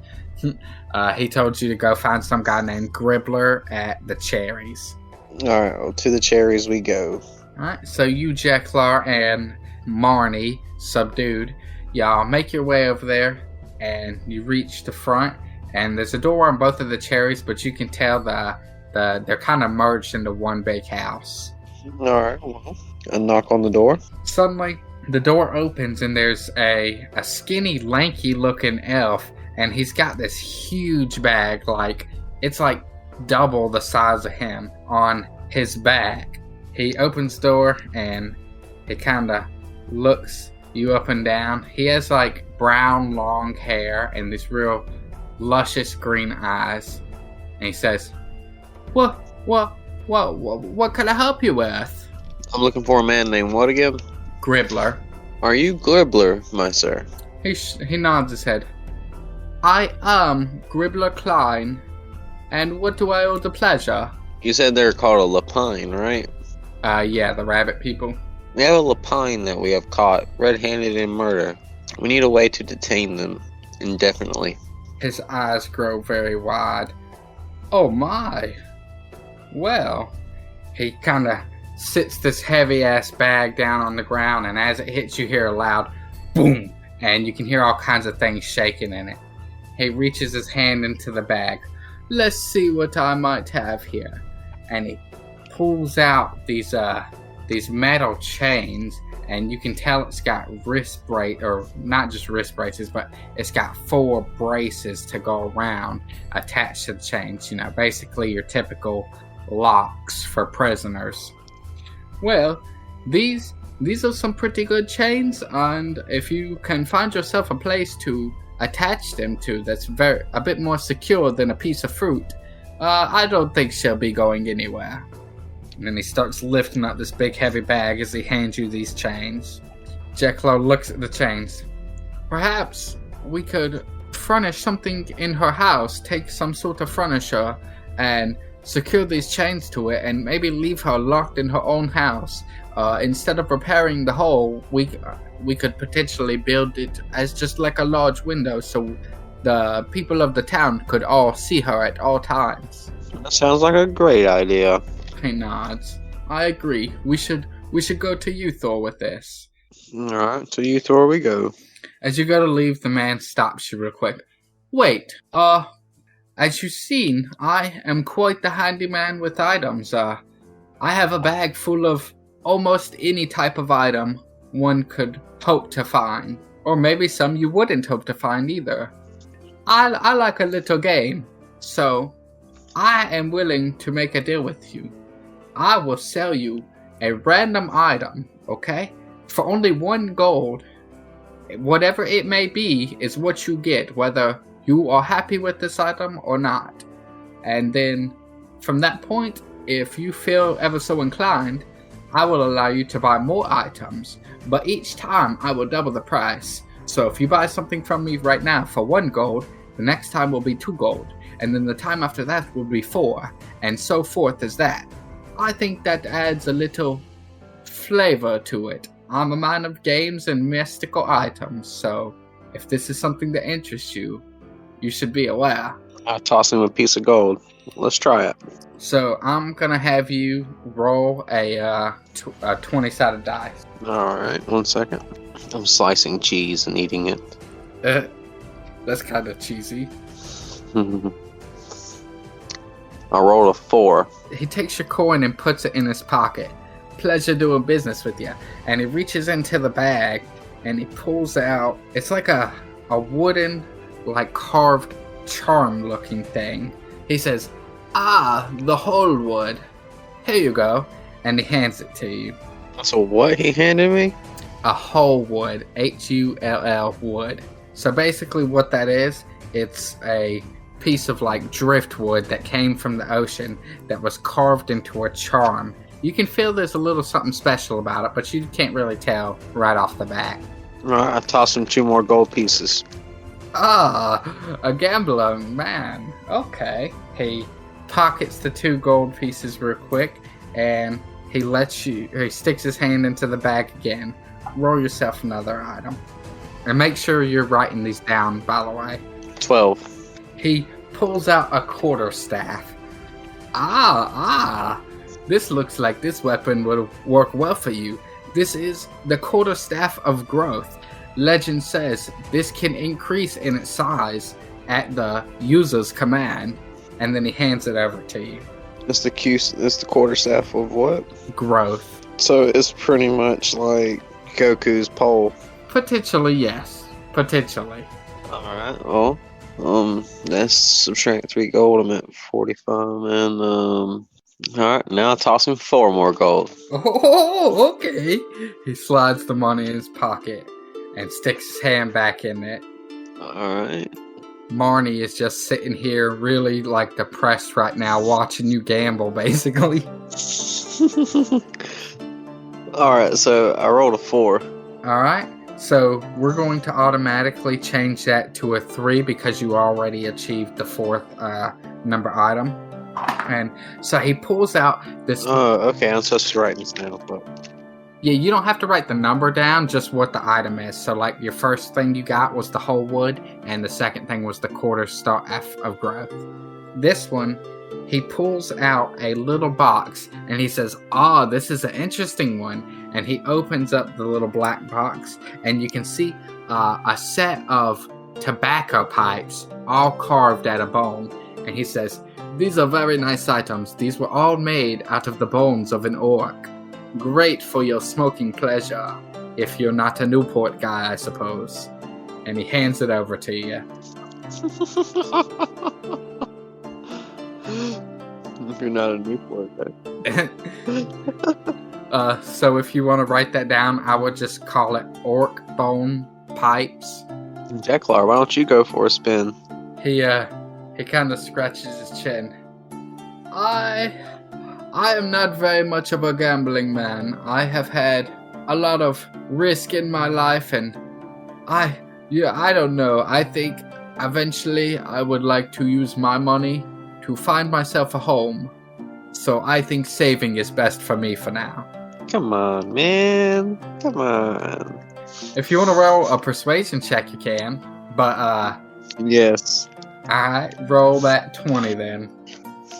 He told you to go find some guy named Gribbler at the cherries. Alright, well, to the cherries we go. Alright, so you, Jeklar, and Marnie, subdued, y'all make your way over there, and you reach the front, and there's a door on both of the cherries, but you can tell they're kind of merged into one big house. Alright, well, I knock on the door. Suddenly, the door opens, and there's a skinny, lanky-looking elf, and he's got this huge bag, it's like double the size of him, on his back. He opens the door, and he kind of looks you up and down. He has brown long hair and these real luscious green eyes. And he says, What can I help you with? I'm looking for a man named what again? Gribbler. Are you Gribbler, my sir? He nods his head. I am Gribbler Klein. And what do I owe the pleasure? You said they're called a lapine, right? Yeah, the rabbit people. We have a lapine that we have caught red-handed in murder. We need a way to detain them indefinitely. His eyes grow very wide. Oh my. Well, he kind of sits this heavy-ass bag down on the ground, and as it hits, you hear a loud boom, and you can hear all kinds of things shaking in it. He reaches his hand into the bag. Let's see what I might have here. And he pulls out these metal chains, and you can tell it's got or not just wrist braces, but it's got 4 braces to go around attached to the chains. Basically your typical locks for prisoners. Well, these are some pretty good chains, and if you can find yourself a place to attach them to that's a bit more secure than a piece of fruit, I don't think she'll be going anywhere. And then he starts lifting up this big heavy bag as he hands you these chains. Jeklar looks at the chains. Perhaps we could furnish something in her house, take some sort of furniture, and secure these chains to it, and maybe leave her locked in her own house. Instead of repairing the hole, we could potentially build it as just like a large window, so the people of the town could all see her at all times. That sounds like a great idea. He nods. I agree. We should go to you, Thor, with this. Alright, to you, Thor, we go. As you go to leave, the man stops you real quick. Wait, as you've seen, I am quite the handyman with items. I have a bag full of almost any type of item one could hope to find. Or maybe some you wouldn't hope to find either. I like a little game, so I am willing to make a deal with you. I will sell you a random item, okay? For only 1 gold. Whatever it may be is what you get, whether you are happy with this item or not. And then, from that point, if you feel ever so inclined, I will allow you to buy more items, but each time I will double the price. So if you buy something from me right now for 1 gold, the next time will be 2 gold, and then the time after that will be 4, and so forth as that. I think that adds a little flavor to it. I'm a man of games and mystical items, so if this is something that interests you, you should be aware. I toss him a piece of gold. Let's try it. So I'm gonna have you roll a 20-sided dice. Alright, 1 second. I'm slicing cheese and eating it. That's kind of cheesy. I rolled a 4. He takes your coin and puts it in his pocket. Pleasure doing business with you. And he reaches into the bag and he pulls out, it's like a wooden, like carved charm looking thing. He says, the whole wood. Here you go. And he hands it to you. So what he handed me? A whole wood. Hull wood. So basically what that is, it's a piece of like driftwood that came from the ocean that was carved into a charm. You can feel there's a little something special about it, but you can't really tell right off the bat. Alright, I tossed him 2 more gold pieces. A gambler, man. Okay. He pockets the 2 gold pieces real quick, and he sticks his hand into the bag again. Roll yourself another item. And make sure you're writing these down, by the way. 12. He pulls out a quarterstaff. This looks like this weapon will work well for you. This is the quarterstaff of growth. Legend says this can increase in its size at the user's command. And then he hands it over to you. It's the quarterstaff of what? Growth. So it's pretty much like Goku's pole. Potentially, yes. Potentially. Alright, well, that's subtract 3 gold. I'm at 45, and alright, now I'll toss him 4 more gold. Oh, okay. He slides the money in his pocket and sticks his hand back in it. Alright. Marnie is just sitting here really like depressed right now, watching you gamble, basically. Alright, so I rolled a 4. Alright, so we're going to automatically change that to a 3 because you already achieved the 4th number item. And so he pulls out this... Oh, okay, I'm supposed to write this down. But... Yeah, you don't have to write the number down, just what the item is. So, like, your first thing you got was the whole wood, and the second thing was the quarterstaff of growth. This one, he pulls out a little box, and he says, this is an interesting one. And he opens up the little black box, and you can see a set of tobacco pipes, all carved at a bone. And he says, these are very nice items. These were all made out of the bones of an orc. Great for your smoking pleasure, if you're not a Newport guy, I suppose. And he hands it over to you. If you're not a Newport guy. So if you want to write that down, I would just call it orc bone pipes. Jeklar, why don't you go for a spin? He kind of scratches his chin. I am not very much of a gambling man. I have had a lot of risk in my life, and I Yeah, I don't know. I think eventually I would like to use my money to find myself a home. So I think saving is best for me for now. Come on, man. Come on. If you want to roll a persuasion check, you can. But, Yes. alright, roll that 20 then.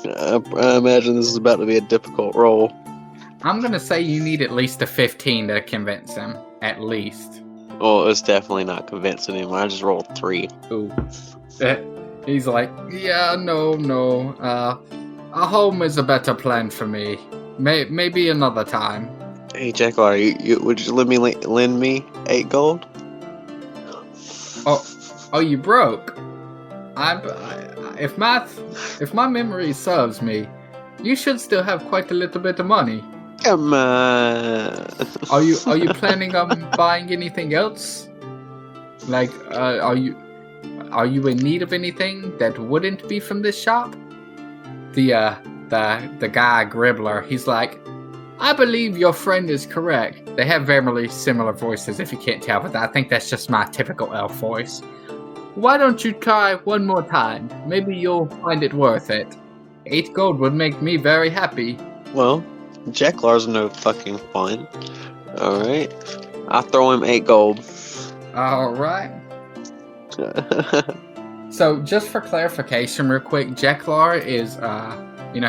I imagine this is about to be a difficult roll. I'm gonna say you need at least a 15 to convince him. At least. Well, it's definitely not convincing him. I just rolled 3. Ooh. He's like, yeah, no. A home is a better plan for me. Maybe another time. Hey, Jeklar, would you lend me 8 gold? Oh, you broke. If my memory serves me, you should still have quite a little bit of money. Come on. Are you planning on buying anything else? Like, are you in need of anything that wouldn't be from this shop? The guy Gribbler, he's like, I believe your friend is correct. They have very similar voices, if you can't tell, but I think that's just my typical elf voice. Why don't you try one more time? Maybe you'll find it worth it. 8 gold would make me very happy. Well, Jeklar's no fucking fun. Alright. I'll throw him 8 gold. Alright. So, just for clarification real quick, Jeklar is,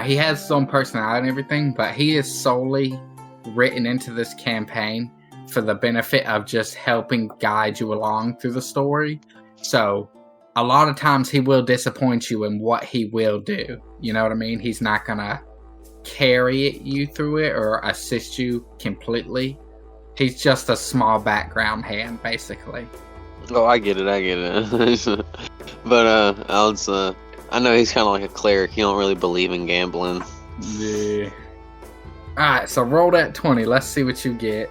he has his own personality and everything, but he is solely written into this campaign for the benefit of just helping guide you along through the story. So, a lot of times he will disappoint you in what he will do. You know what I mean? He's not gonna carry you through it or assist you completely. He's just a small background hand, basically. Oh, I get it. But, I know he's kind of like a cleric. He don't really believe in gambling. Yeah. Alright, so roll that 20. Let's see what you get.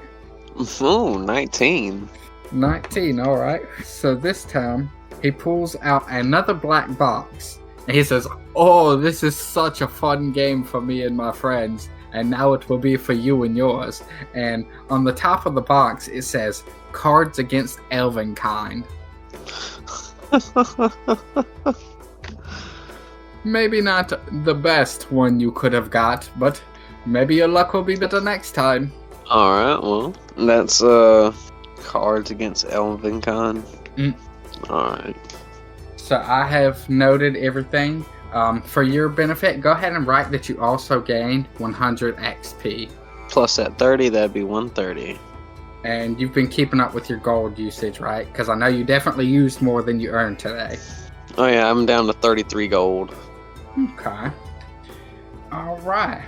Oh, 19. 19, alright. So this time, he pulls out another black box. And he says, oh, this is such a fun game for me and my friends. And now it will be for you and yours. And on the top of the box, it says, Cards Against Elvenkind. Maybe not the best one you could have got, but maybe your luck will be better next time. Alright, well, that's, Cards Against Elvenkind. Alright. So I have noted everything. For your benefit, go ahead and write that you also gained 100 XP. Plus that 30, that'd be 130. And you've been keeping up with your gold usage, right? Because I know you definitely used more than you earned today. Oh yeah, I'm down to 33 gold. Okay. Alright.